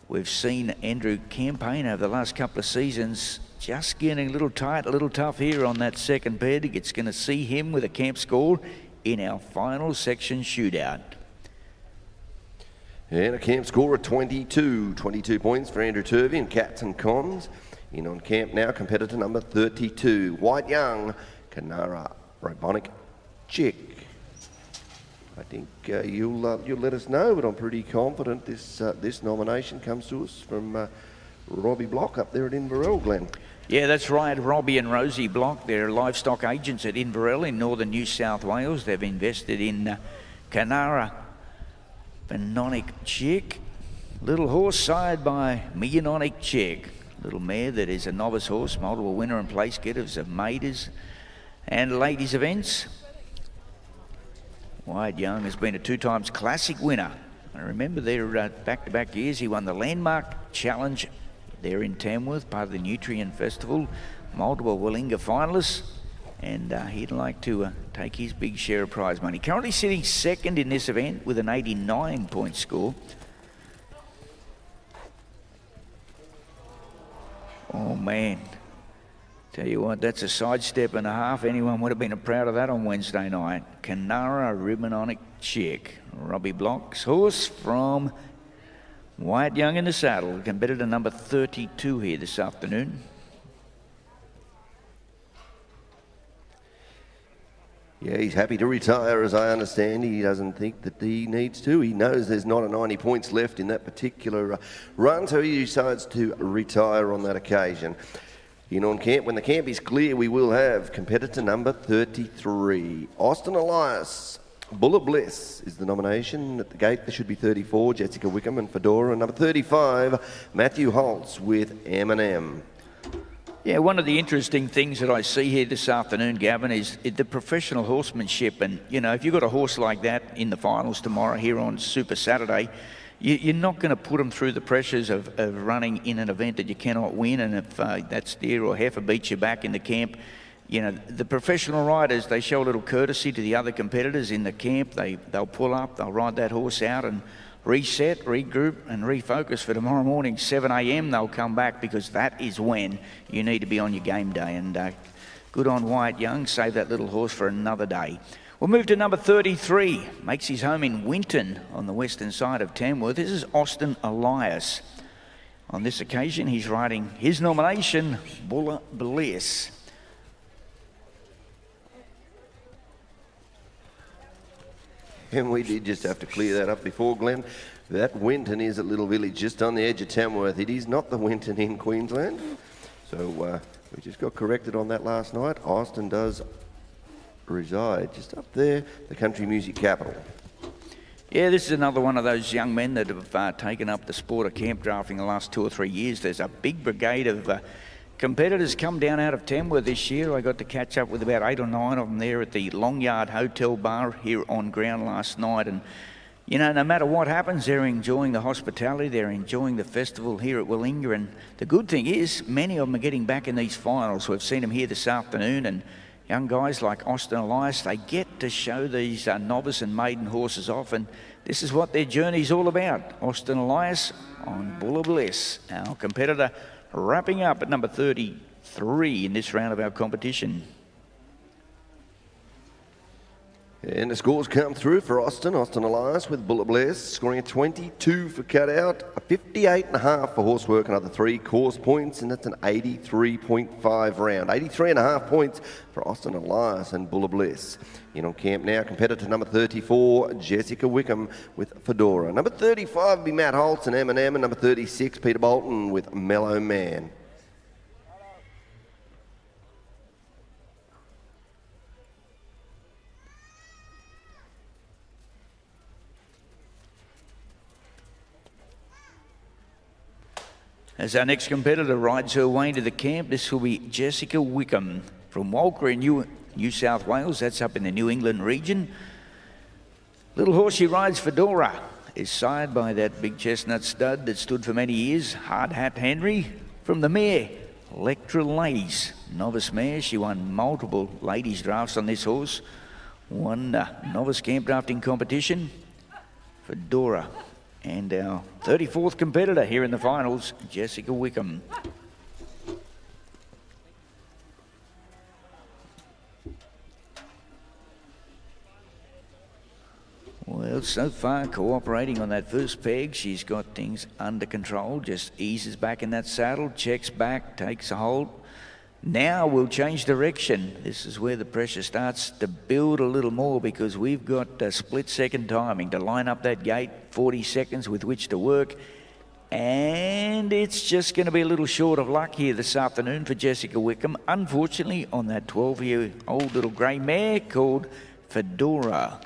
we've seen Andrew campaign over the last couple of seasons. Just getting a little tight, a little tough here on that second peg. It's going to see him with a camp score in our final section shootout. And a camp score of 22 points for Andrew Turvey and Captain Cons. In on camp now, competitor number 32, White Young, Canara, Robonic, Chick. I think you'll let us know, but I'm pretty confident this nomination comes to us from Robbie Block up there at Inverell, Glenn. Yeah, that's right. Robbie and Rosie Block, they're livestock agents at Inverell in northern New South Wales. They've invested in Canara, Benonic Chick, little horse sired by Milliononic Chick. Little mare that is a novice horse, multiple winner and place getters of maiders and ladies events. White Young has been a 2 times classic winner. I remember their back-to-back years. He won the Landmark Challenge there in Tamworth, part of the Nutrient Festival. Multiple Willinga finalists, and he'd like to take his big share of prize money. Currently sitting second in this event with an 89-point score. Oh man, tell you what, that's a sidestep and a half. Anyone would have been proud of that on Wednesday night. Canara Ribbononic Chick, Robbie Block's horse from White Young in the saddle. Competitor number 32 here this afternoon. Yeah, he's happy to retire, as I understand. He doesn't think that he needs to. He knows there's not a 90 points left in that particular run, so he decides to retire on that occasion. In on camp, when the camp is clear, we will have competitor number 33, Austin Elias. Buller Bliss is the nomination. At the gate, there should be 34, Jessica Wickham and Fedora. Number 35, Matthew Holtz with M&M. Yeah, one of the interesting things that I see here this afternoon, Gavin, is the professional horsemanship. And, you know, if you've got a horse like that in the finals tomorrow here on Super Saturday, you're not going to put them through the pressures of running in an event that you cannot win. And if that steer or heifer beats you back in the camp, you know, the professional riders, they show a little courtesy to the other competitors in the camp. They'll pull up, they'll ride that horse out and reset, regroup and refocus for tomorrow morning, 7 a.m. They'll come back, because that is when you need to be on your game day. And good on White Young, save that little horse for another day. We'll move to number 33, makes his home in Winton on the western side of Tamworth. This is Austin Elias. On this occasion, he's riding his nomination, Buller Bliss. And we did just have to clear that up before, Glenn. That Winton is a little village just on the edge of Tamworth. It is not the Winton in Queensland. So we just got corrected on that last night. Austin does reside just up there, the country music capital. Yeah, this is another one of those young men that have taken up the sport of camp drafting the last 2 or 3 years. There's a big brigade of competitors come down out of Tamworth this year. I got to catch up with about 8 or 9 of them there at the Long Yard Hotel Bar here on ground last night. And, you know, no matter what happens, they're enjoying the hospitality, they're enjoying the festival here at Willinga. And the good thing is, many of them are getting back in these finals. We've seen them here this afternoon, and young guys like Austin Elias, they get to show these novice and maiden horses off, and this is what their journey's all about. Austin Elias on Buller Bliss, our competitor, wrapping up at number 33 in this round of our competition. And the scores come through for Austin Elias with Buller Bliss, scoring a 22 for cutout, a 58.5 for horsework, another 3 course points, and that's an 83.5 round. 83.5 points for Austin Elias and Buller Bliss. In on camp now, competitor number 34, Jessica Wickham with Fedora. Number 35 will be Matt Holtz and M&M, and number 36, Peter Bolton with Mellow Man. As our next competitor rides her way into the camp, this will be Jessica Wickham from Walker in New South Wales. That's up in the New England region. Little horse she rides, Fedora, is sired by that big chestnut stud that stood for many years, Hard Hat Henry, from the mare, Electra Lace. Novice mare, she won multiple ladies drafts on this horse. Won novice camp drafting competition. Fedora. And our 34th competitor here in the finals, Jessica Wickham. so far, cooperating on that first peg. She's got things under control, just eases back in that saddle, checks back, takes a hold. Now we'll change direction. This is where the pressure starts to build a little more, because we've got a split-second timing to line up that gate, 40 seconds with which to work. And it's just going to be a little short of luck here this afternoon for Jessica Wickham, unfortunately, on that 12-year-old little grey mare called Fedora.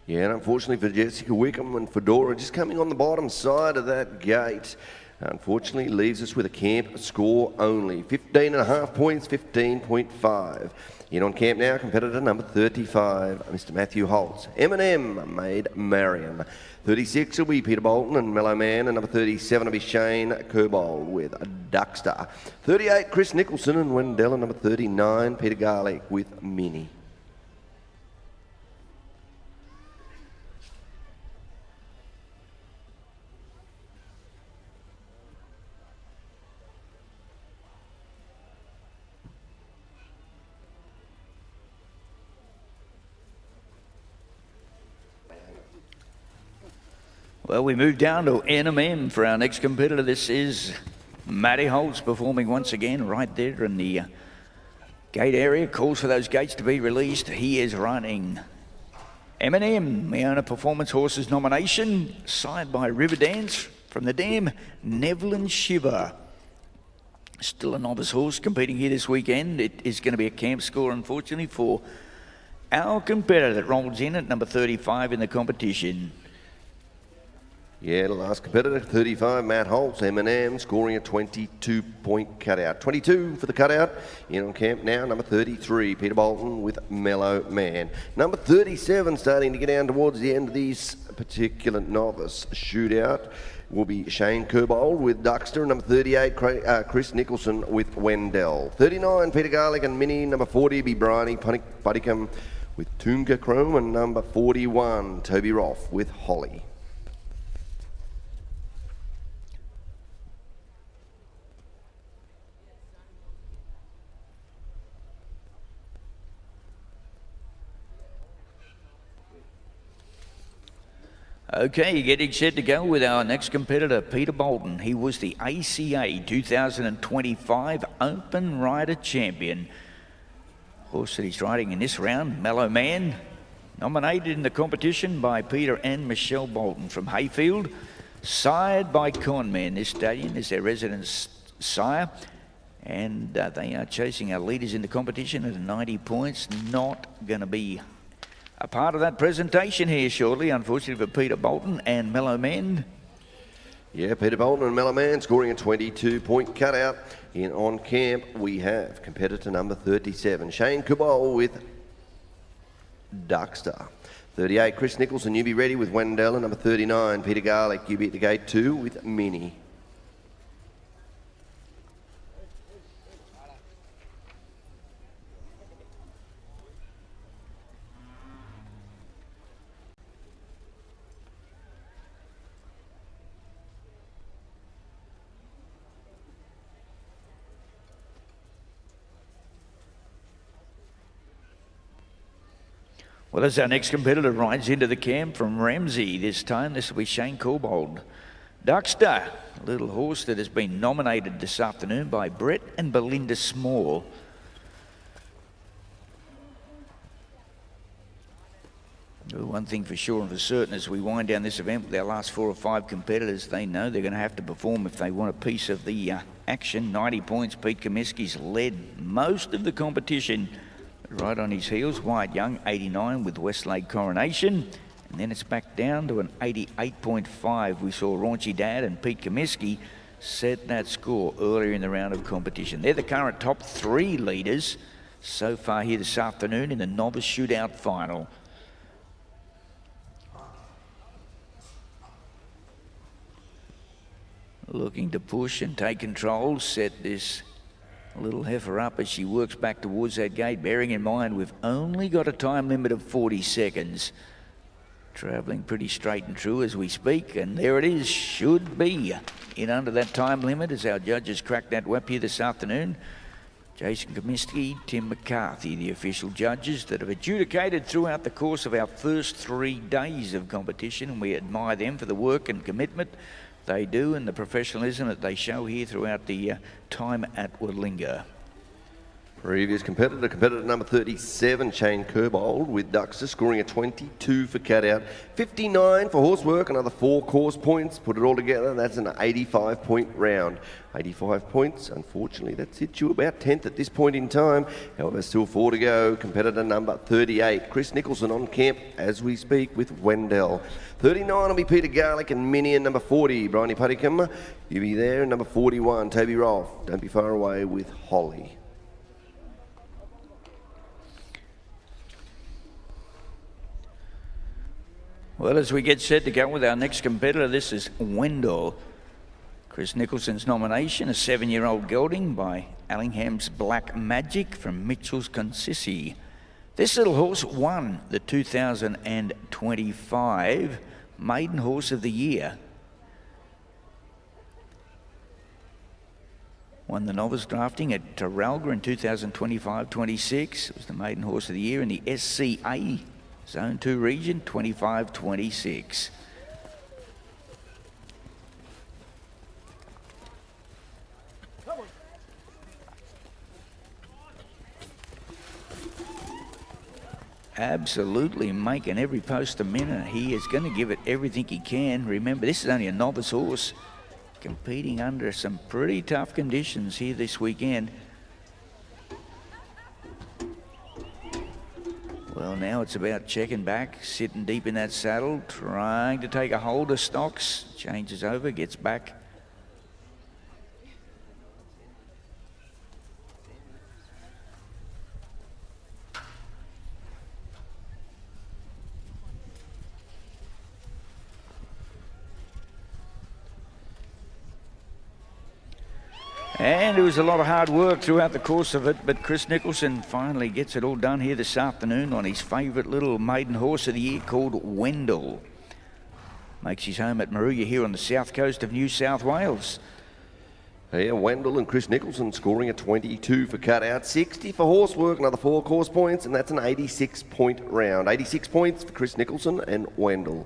Yeah, and unfortunately for Jessica Wickham and Fedora, just coming on the bottom side of that gate, unfortunately leaves us with a camp score only. 15.5 points, 15.5. In on camp now, competitor number 35, Mr. Matthew Holtz. M&M made Marion. 36 will be Peter Bolton and Mellow Man, and number 37 will be Shane Kerbold with Duckster. 38, Chris Nicholson and Wendell, and number 39, Peter Garlick with Minnie. Well, we move down to NMM for our next competitor. This is Matty Holtz performing once again right there in the gate area. Calls for those gates to be released. He is running M&M, Meona Performance Horses nomination, side by Riverdance from the dam, Nevlin Shiver. Still a novice horse competing here this weekend. It is going to be a camp score, unfortunately, for our competitor that rolls in at number 35 in the competition. Yeah, the last competitor, 35, Matt Holtz, M&M, scoring a 22-point cutout. 22 for the cutout. In on camp now, number 33, Peter Bolton with Mellow Man. Number 37, starting to get down towards the end of this particular novice shootout, will be Shane Kerbold with Duckster. Number 38, Chris Nicholson with Wendell. 39, Peter Garlick and Minnie. Number 40, be Bryony Buddicombe with Tunga Chrome. And number 41, Toby Roth with Holly. Okay, getting set to go with our next competitor, Peter Bolton. He was the ACA 2025 Open Rider Champion. Horse that he's riding in this round, Mellow Man, nominated in the competition by Peter and Michelle Bolton from Hayfield, sired by Conman. This stallion is their resident sire, and they are chasing our leaders in the competition at 90 points. Not going to be a part of that presentation here shortly, unfortunately for Peter Bolton and Mellow Man. Yeah, Peter Bolton and Mellow Man scoring a 22-point cutout. In on camp, we have competitor number 37, Shane Kerbold with Duckster. 38, Chris Nicholson, you be ready with Wendell. And number 39, Peter Garlick, you be at the gate 2 with Minnie. Well, as our next competitor rides into the camp from Ramsey, this time this will be Shane Kerbold. Duckster, a little horse that has been nominated this afternoon by Brett and Belinda Small. Well, one thing for sure and for certain, as we wind down this event with our last 4 or 5 competitors, they know they're going to have to perform if they want a piece of the action. 90 points, Pete Comiskey's led most of the competition. Right on his heels, Wyatt Young, 89 with Westlake Coronation. And then it's back down to an 88.5. We saw Raunchy Dad and Pete Comiskey set that score earlier in the round of competition. They're the current top 3 leaders so far here this afternoon in the novice shootout final. Looking to push and take control, set this little heifer up as she works back towards that gate, bearing in mind we've only got a time limit of 40 seconds. travelling pretty straight and true as we speak, and there it is, should be in under that time limit as our judges crack that whip here this afternoon. Jason Comiskey, Tim McCarthy, the official judges that have adjudicated throughout the course of our first 3 days of competition, and we admire them for the work and commitment they do and the professionalism that they show here throughout the time at Willinga. Previous competitor number 37, Shane Kerbold with Duxter, scoring a 22 for cat out, 59 for horsework, another 4 course points. Put it all together, that's an 85-point round. 85 points, unfortunately, that sits you about 10th at this point in time. However, still 4 to go. Competitor number 38, Chris Nicholson on camp as we speak with Wendell. 39 will be Peter Garlick and Minnie, and number 40, Bryony Putticum. You'll be there, and number 41, Toby Rolfe. Don't be far away with Holly. Well, as we get set to go with our next competitor, this is Wendell. Chris Nicholson's nomination, a 7-year-old gelding by Allingham's Black Magic from Mitchell's Consissi. This little horse won the 2025 Maiden Horse of the Year. Won the Novice drafting at Taralga in 2025-26. It was the Maiden Horse of the Year in the SCA Zone 2 region, 25-26. Absolutely making every post a minute. He is going to give it everything he can. Remember, this is only a novice horse competing under some pretty tough conditions here this weekend. Well, now it's about checking back, sitting deep in that saddle, trying to take a hold of stocks. Changes over, gets back. And it was a lot of hard work throughout the course of it, but Chris Nicholson finally gets it all done here this afternoon on his favourite little maiden horse of the year called Wendell. Makes his home at Moruya here on the south coast of New South Wales. Yeah, Wendell and Chris Nicholson scoring a 22 for cut out, 60 for horsework, another 4 course points, and that's an 86-point round. 86 points for Chris Nicholson and Wendell.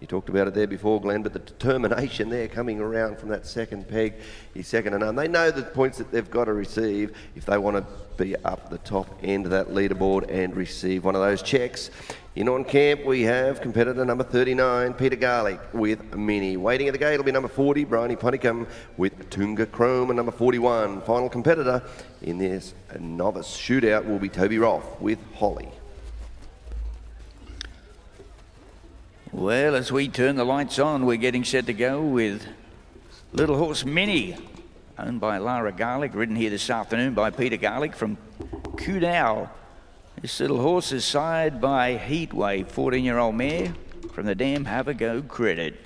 You talked about it there before, Glenn, but the determination there coming around from that second peg is second to none. They know the points that they've got to receive if they want to be up the top end of that leaderboard and receive one of those checks. In on camp, we have competitor number 39, Peter Garlick with Minnie. Waiting at the gate will be number 40, Bryony Putticum with Tunga Chrome, and number 41. Final competitor in this novice shootout will be Toby Rolfe with Holly. Well, as we turn the lights on, we're getting set to go with Little Horse Minnie, owned by Lara Garlick, ridden here this afternoon by Peter Garlick from Kudal. This little horse is sired by Heatwave, 14-year-old mare from the Dam Have a Go Credit.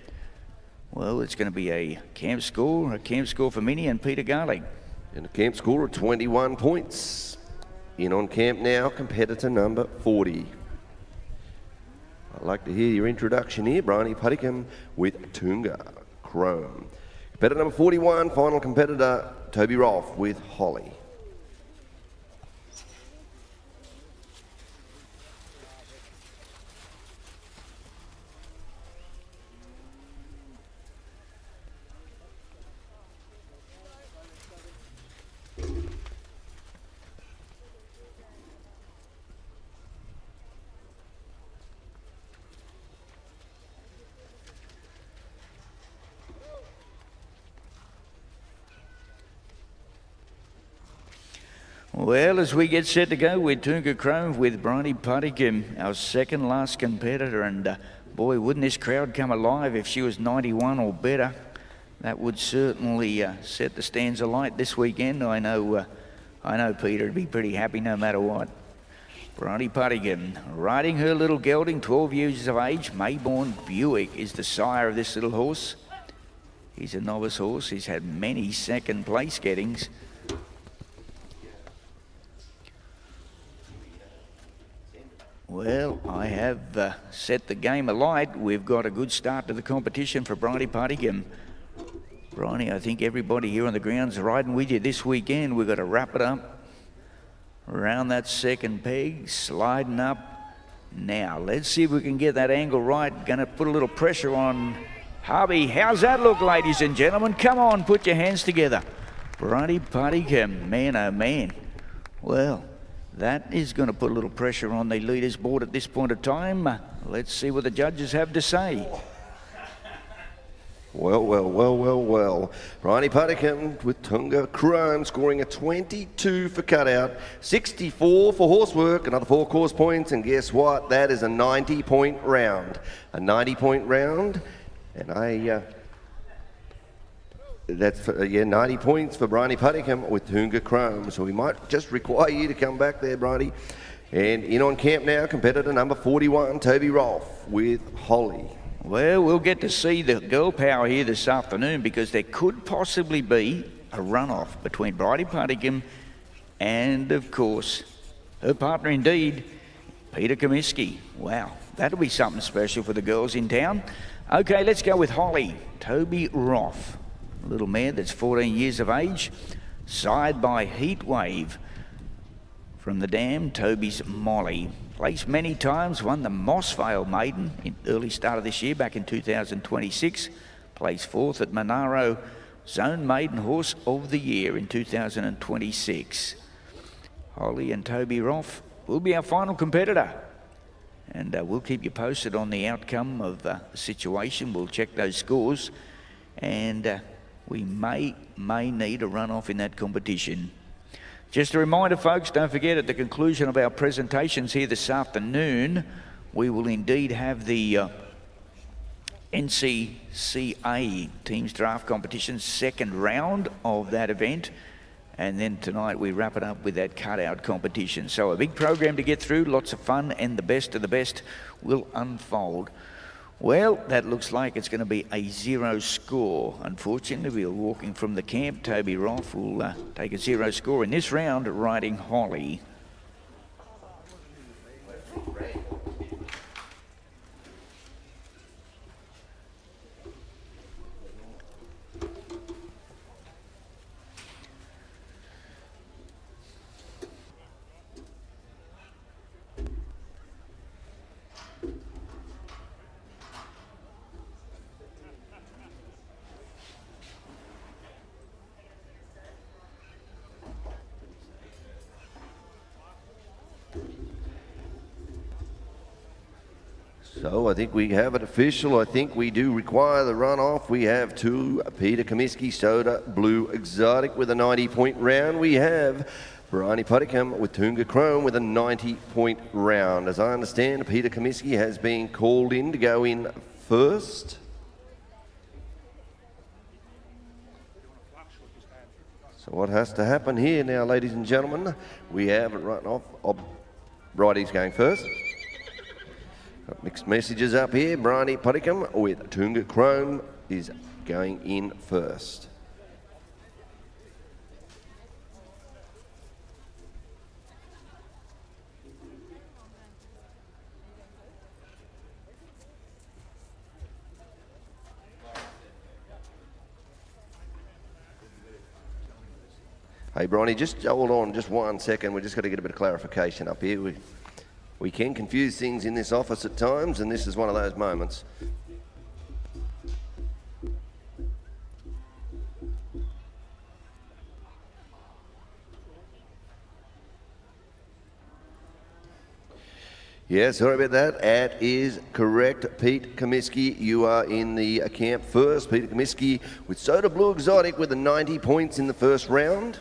Well, it's going to be a camp score for Minnie and Peter Garlick. And a camp score of 21 points. In on camp now, competitor number 40. I'd like to hear your introduction here, Bryony Putticum with Tunga Chrome. Competitor number 41, final competitor, Toby Rolfe with Holly. Well, as we get set to go with Tunga Chrome with Bryony Putticum, our second last competitor, and boy, wouldn't this crowd come alive if she was 91 or better. That would certainly set the stands alight this weekend. I know Peter would be pretty happy no matter what. Bryony Putticum, riding her little gelding, 12 years of age. Mayborn Buick is the sire of this little horse. He's a novice horse. He's had many second place gettings. Well, I have set the game alight. We've got a good start to the competition for Bridie Puttigan. Bridie, I think everybody here on the ground's riding with you this weekend. We've got to wrap it up around that second peg, sliding up. Now, let's see if we can get that angle right. Going to put a little pressure on Harvey. How's that look, ladies and gentlemen? Come on, put your hands together. Bridie Puttigan, man, oh man. Well, that is going to put a little pressure on the leaders board at this point of time. Let's see what the judges have to say. Well. Bridie Puttigan with Tunga Chrome scoring a 22 for cutout, 64 for horsework, another 4 course points, and guess what? That is a 90-point round. A 90-point round, and that's 90 points for Bridie Puttigan with Tunga Chrome. So we might just require you to come back there, Bridie. And in on camp now, competitor number 41, Toby Rolfe with Holly. Well, we'll get to see the girl power here this afternoon, because there could possibly be a runoff between Bridie Puttigan and, of course, her partner indeed, Peter Comiskey. Wow, that'll be something special for the girls in town. Okay, let's go with Holly. Toby Rolfe, a little mare that's 14 years of age, side by Heatwave. From the dam, Toby's Molly. Placed many times, won the Mossvale Maiden in early start of this year, back in 2026. Placed 4th at Monaro Zone Maiden Horse of the Year in 2026. Holly and Toby Rolfe will be our final competitor. And we'll keep you posted on the outcome of the situation. We'll check those scores. And we may need a runoff in that competition. Just a reminder, folks, don't forget, at the conclusion of our presentations here this afternoon, we will indeed have the NCCA Teams Draft Competition, second round of that event. And then tonight we wrap it up with that cutout competition. So a big program to get through, lots of fun, and the best of the best will unfold. Well, that looks like it's going to be a 0 score. Unfortunately, we're walking from the camp. Toby Rolfe will take a 0 score in this round, riding Holly. So I think we have it official. I think we do require the runoff. We have 2 Peter Comiskey Soda Blue Exotic with a 90-point round. We have Bridie Puttigan with Tunga Chrome with a 90-point round. As I understand, Peter Comiskey has been called in to go in first. So what has to happen here now, ladies and gentlemen? We have a runoff. Bridie's going first. Got mixed messages up here. Bridie Puttigan with Tunga Chrome is going in first. Hey, Bridie, just hold on just 1 second. We just got to get a bit of clarification up here. We can confuse things in this office at times, and this is one of those moments. Yeah, sorry about that. That is correct. Pete Comiskey, you are in the camp first. Peter Comiskey with Soda Blue Exotic with the 90 points in the first round.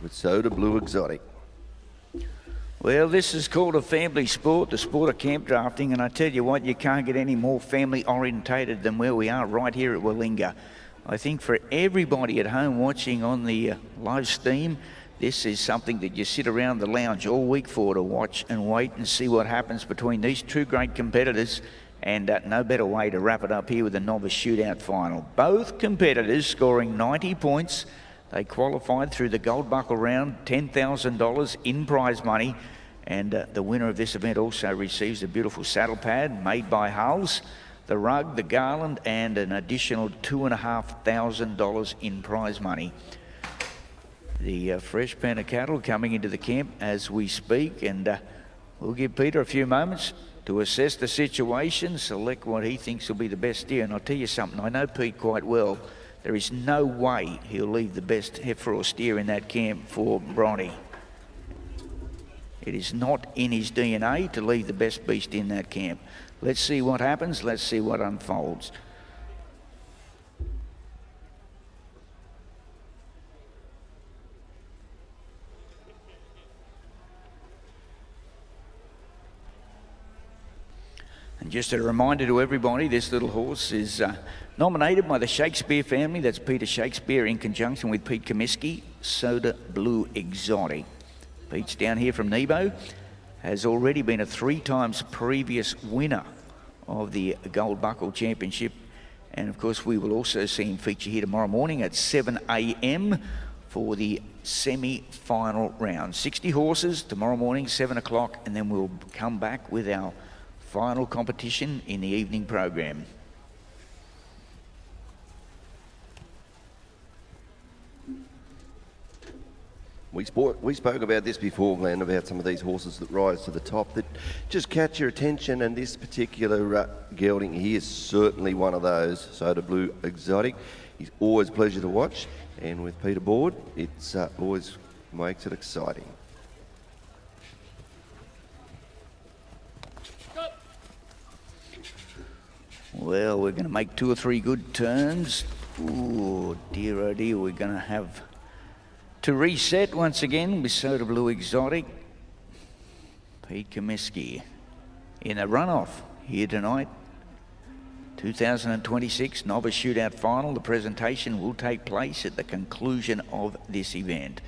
With Soda Blue Exotic. Well, this is called a family sport, the sport of camp drafting, and I tell you what, you can't get any more family orientated than where we are right here at Willinga. I think for everybody at home watching on the live stream, this is something that you sit around the lounge all week for, to watch and wait and see what happens between these two great competitors. And no better way to wrap it up here with the novice shootout final. Both competitors scoring 90 points. They qualified through the Gold Buckle round, $10,000 in prize money. And the winner of this event also receives a beautiful saddle pad made by Hulls, the rug, the garland, and an additional $2,500 in prize money. The fresh pen of cattle coming into the camp as we speak, and we'll give Peter a few moments to assess the situation, select what he thinks will be the best steer. And I'll tell you something, I know Pete quite well. There is no way he'll leave the best heifer or steer in that camp for Bronny. It is not in his DNA to leave the best beast in that camp. Let's see what happens. Let's see what unfolds. And just a reminder to everybody, this little horse is nominated by the Shakespeare family. That's Peter Shakespeare in conjunction with Pete Comiskey, Soda Blue Exotic. Pete's down here from Nebo, has already been a 3 times previous winner of the Gold Buckle Championship. And of course, we will also see him feature here tomorrow morning at 7 a.m. for the semi-final round. 60 horses tomorrow morning, 7 o'clock, and then we'll come back with our final competition in the evening program. We spoke about this before, Glenn, about some of these horses that rise to the top that just catch your attention, and this particular gelding here is certainly one of those. Soda Blue Exotic. He's always a pleasure to watch, and with Peter aboard, it's always makes it exciting. Well, we're going to make 2 or 3 good turns. Ooh, dear, oh dear, we're going to have to reset once again with Soda Blue Exotic. Pete Comiskey in a runoff here tonight. 2026 Novice Shootout Final. The presentation will take place at the conclusion of this event.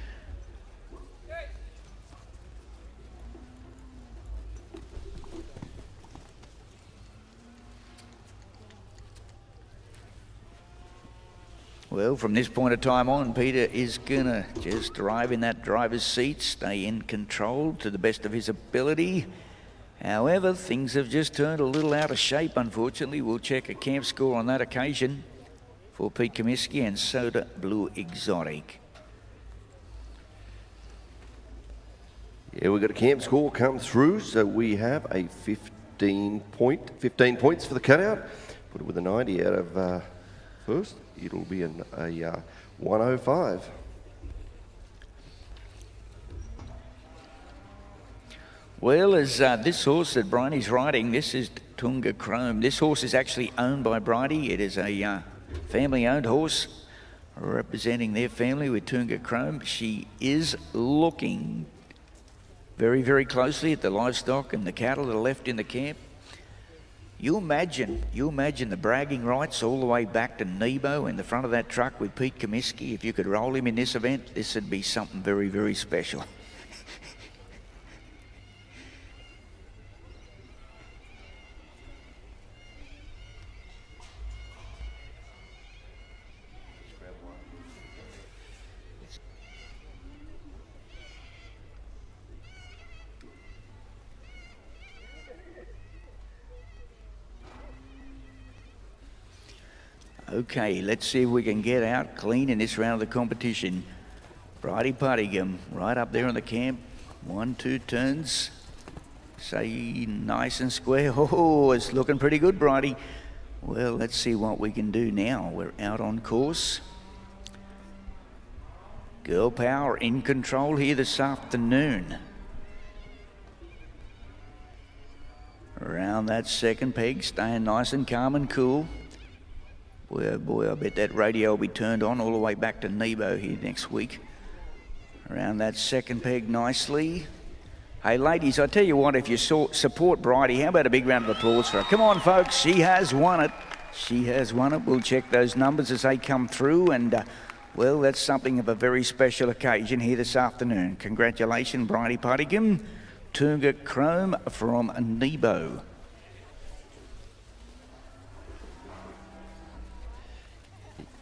Well, from this point of time on, Peter is going to just drive in that driver's seat, stay in control to the best of his ability. However, things have just turned a little out of shape, unfortunately. We'll check a camp score on that occasion for Pete Comiskey and Soda Blue Exotic. Yeah, we've got a camp score come through, so we have a 15 points for the cutout. Put it with a 90 out of first. It'll be a 105. Well, as this horse that Bridie's riding, this is Tunga Chrome. This horse is actually owned by Bridie. It is a family-owned horse representing their family with Tunga Chrome. She is looking very, very closely at the livestock and the cattle that are left in the camp. You imagine the bragging rights all the way back to Nebo in the front of that truck with Pete Comiskey. If you could roll him in this event, this would be something very, very special. Okay, let's see if we can get out clean in this round of the competition. Bridie Puttingham right up there in the camp. 1, 2 turns. Say nice and square. Oh, it's looking pretty good, Bridie. Well, let's see what we can do now. We're out on course. Girl Power in control here this afternoon. Around that second peg, staying nice and calm and cool. Boy, oh boy, I bet that radio will be turned on all the way back to Nebo here next week. Around that second peg nicely. Hey, ladies, I tell you what, if you support Bridie, how about a big round of applause for her? Come on, folks, she has won it. She has won it. We'll check those numbers as they come through, and, well, that's something of a very special occasion here this afternoon. Congratulations, Bridie Puttingham. Tunga Chrome from Nebo.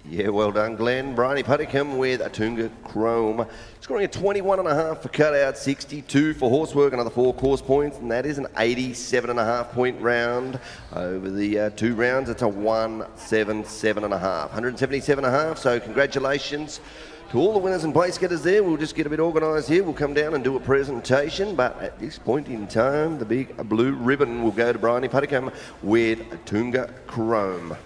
Yeah, well done, Glenn. Bryony Putticum with a Tunga Chrome. Scoring a 21.5 for cutout, 62 for horsework, another 4 course points, and that is an 87.5 point round. Over the 2 rounds, it's a 177.5, 177.5, so congratulations to all the winners and place getters there. We'll just get a bit organised here. We'll come down and do a presentation, but at this point in time, the big blue ribbon will go to Bryony Putticum with a Tunga Chrome.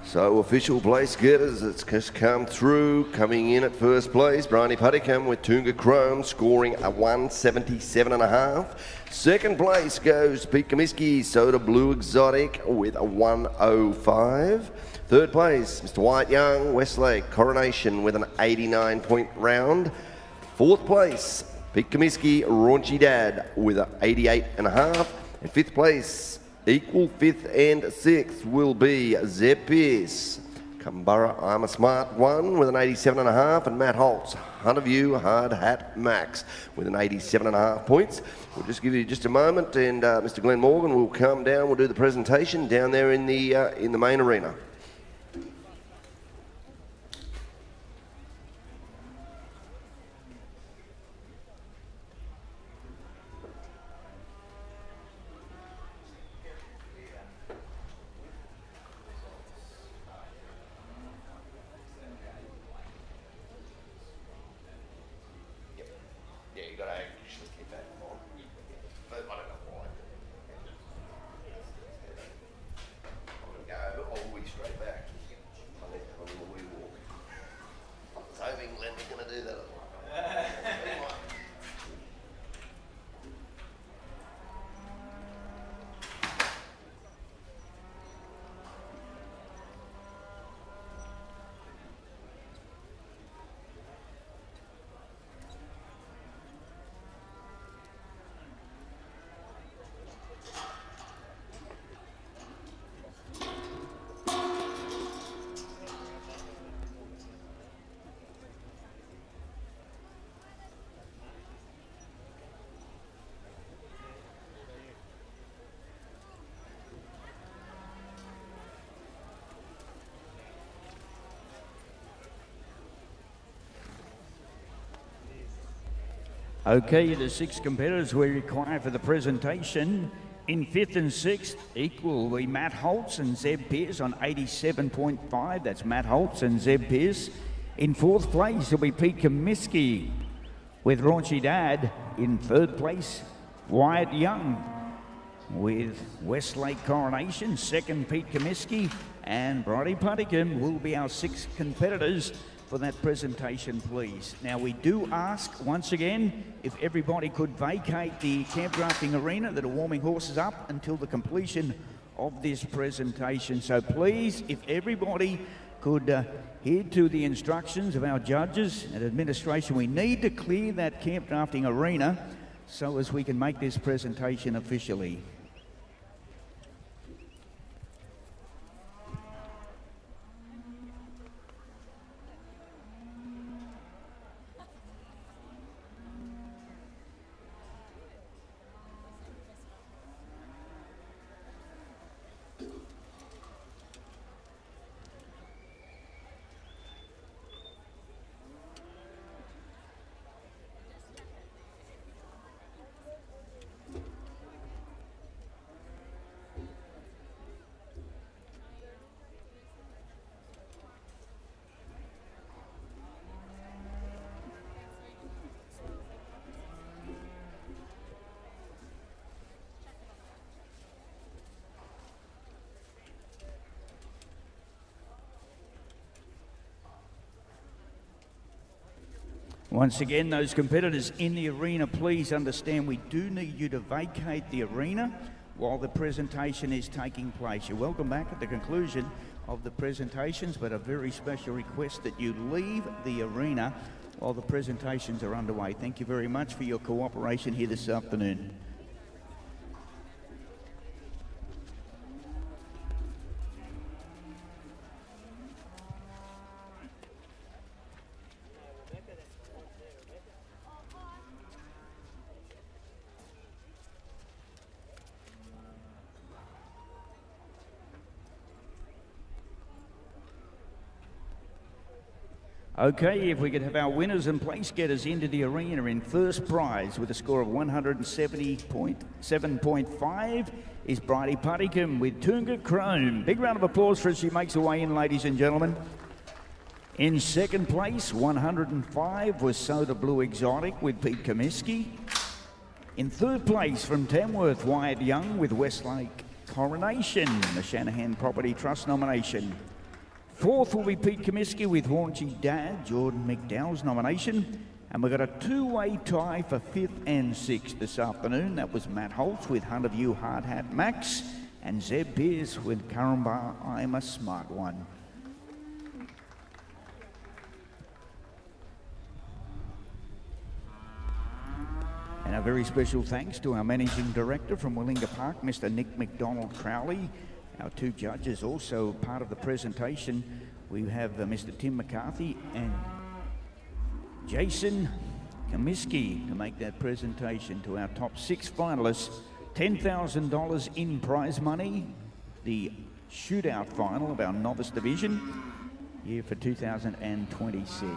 So official place getters, it's just come through. Coming in at first place, Bryony Putticum with Tunga Chrome, scoring a 177.5. Second place goes Pete Comiskey, Soda Blue Exotic with a 105. Third place, Mr. White Young, Westlake Coronation with an 89 point round. Fourth place, Pete Comiskey, Raunchy Dad with an 88.5. And fifth place, equal 5th and 6th will be Zeb Pearce. Kumbara, I'm a Smart One with an 87.5, and Matt Holtz, Hunt View Hard Hat Max with an 87.5 points. We'll just give you just a moment, and Mr. Glenn Morgan will come down. We'll do the presentation down there in the main arena. Okay, the 6 competitors we require for the presentation. In 5th and 6th, equal will be Matt Holtz and Zeb Pearce on 87.5. That's Matt Holtz and Zeb Pearce. In 4th place will be Pete Comiskey with Raunchy Dad. In 3rd place, Wyatt Young with Westlake Coronation. 2nd, Pete Comiskey, and Bryony Putticum will be our 6 competitors for that presentation, please. Now, we do ask once again if everybody could vacate the campdrafting arena that are warming horses up until the completion of this presentation. So please, if everybody could adhere to the instructions of our judges and administration, we need to clear that campdrafting arena so as we can make this presentation officially. Once again, those competitors in the arena, please understand we do need you to vacate the arena while the presentation is taking place. You're welcome back at the conclusion of the presentations, but a very special request that you leave the arena while the presentations are underway. Thank you very much for your cooperation here this afternoon. Okay, if we could have our winners and place getters into the arena in first prize with a score of 170.7.5 is Bridie Puttycombe with Toonga Chrome. Big round of applause for as she makes her way in, ladies and gentlemen. In second place, 105 was Soda Blue Exotic with Pete Comiskey. In third place from Tamworth, Wyatt Young with Westlake Coronation, the Shanahan Property Trust nomination. Fourth will be Pete Comiskey with Raunchy Dad, Jordan McDowell's nomination. And we've got a two-way tie for fifth and sixth this afternoon. That was Matt Holtz with Hunter View Hard Hat Max and Zeb Pierce with Karumba I'm a Smart One. And a very special thanks to our Managing Director from Willinga Park, Mr. Nick McDonald Crowley. Our two judges also part of the presentation. We have Mr. Tim McCarthy and Jason Comiskey to make that presentation to our top six finalists. $10,000 in prize money, the shootout final of our novice division, here for 2026.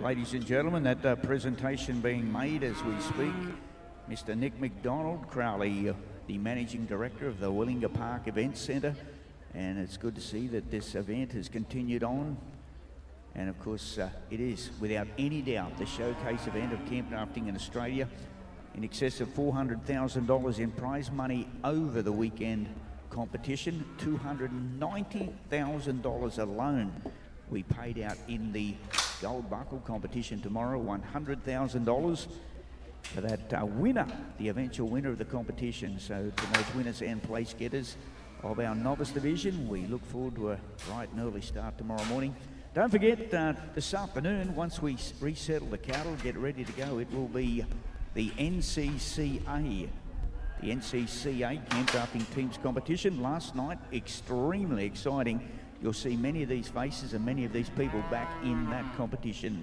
Ladies and gentlemen, that presentation being made as we speak. Mr. Nick McDonald Crowley, the Managing Director of the Willinga Park Event Centre. And it's good to see that this event has continued on. And of course, it is without any doubt the showcase event of campdrafting in Australia. In excess of $400,000 in prize money over the weekend competition. $290,000 alone we paid out in the Gold Buckle competition tomorrow, $100,000 for that winner, the eventual winner of the competition. So to those winners and place getters of our novice division, we look forward to a bright and early start tomorrow morning. Don't forget, this afternoon, once we resettle the cattle, get ready to go, it will be the NCCA. The NCCA Campdrafting Teams competition last night, extremely exciting. You'll see many of these faces and many of these people back in that competition.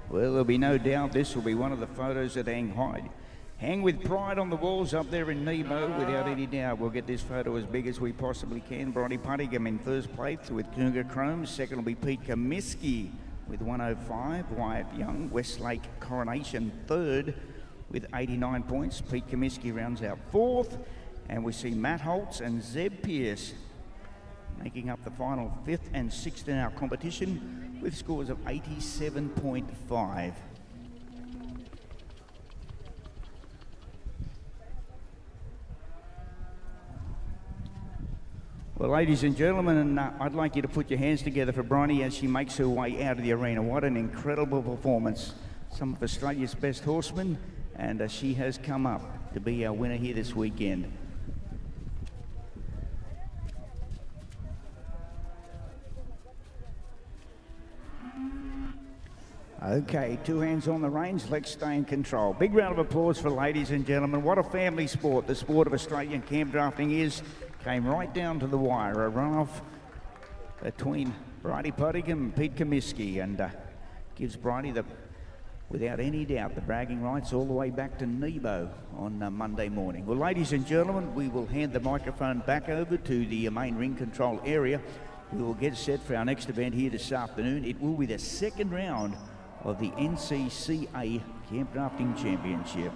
Well, there'll be no doubt this will be one of the photos that hang with pride on the walls up there in Nebo. Without any doubt, we'll get this photo as big as we possibly can. Bridie Puttycombe in first place with Toonga Chrome. Second will be Pete Comiskey with 105. Wyatt Young, Westlake Coronation third with 89 points. Pete Comiskey rounds out fourth. And we see Matt Holtz and Zeb Pierce making up the final fifth and sixth in our competition with scores of 87.5. Well, ladies and gentlemen, I'd like you to put your hands together for Bronnie as she makes her way out of the arena. What an incredible performance. Some of Australia's best horsemen, and she has come up to be our winner here this weekend. Okay, two hands on the reins, let's stay in control. Big round of applause for ladies and gentlemen. What a family sport the sport of Australian campdrafting is. Came right down to the wire, a runoff between Bridie Puttycombe and Pete Comiskey, and gives Bridie, without any doubt, the bragging rights all the way back to Nebo on Monday morning. Well, ladies and gentlemen, we will hand the microphone back over to the main ring control area. We will get set for our next event here this afternoon. It will be the second round of the NCCA Campdrafting Championship.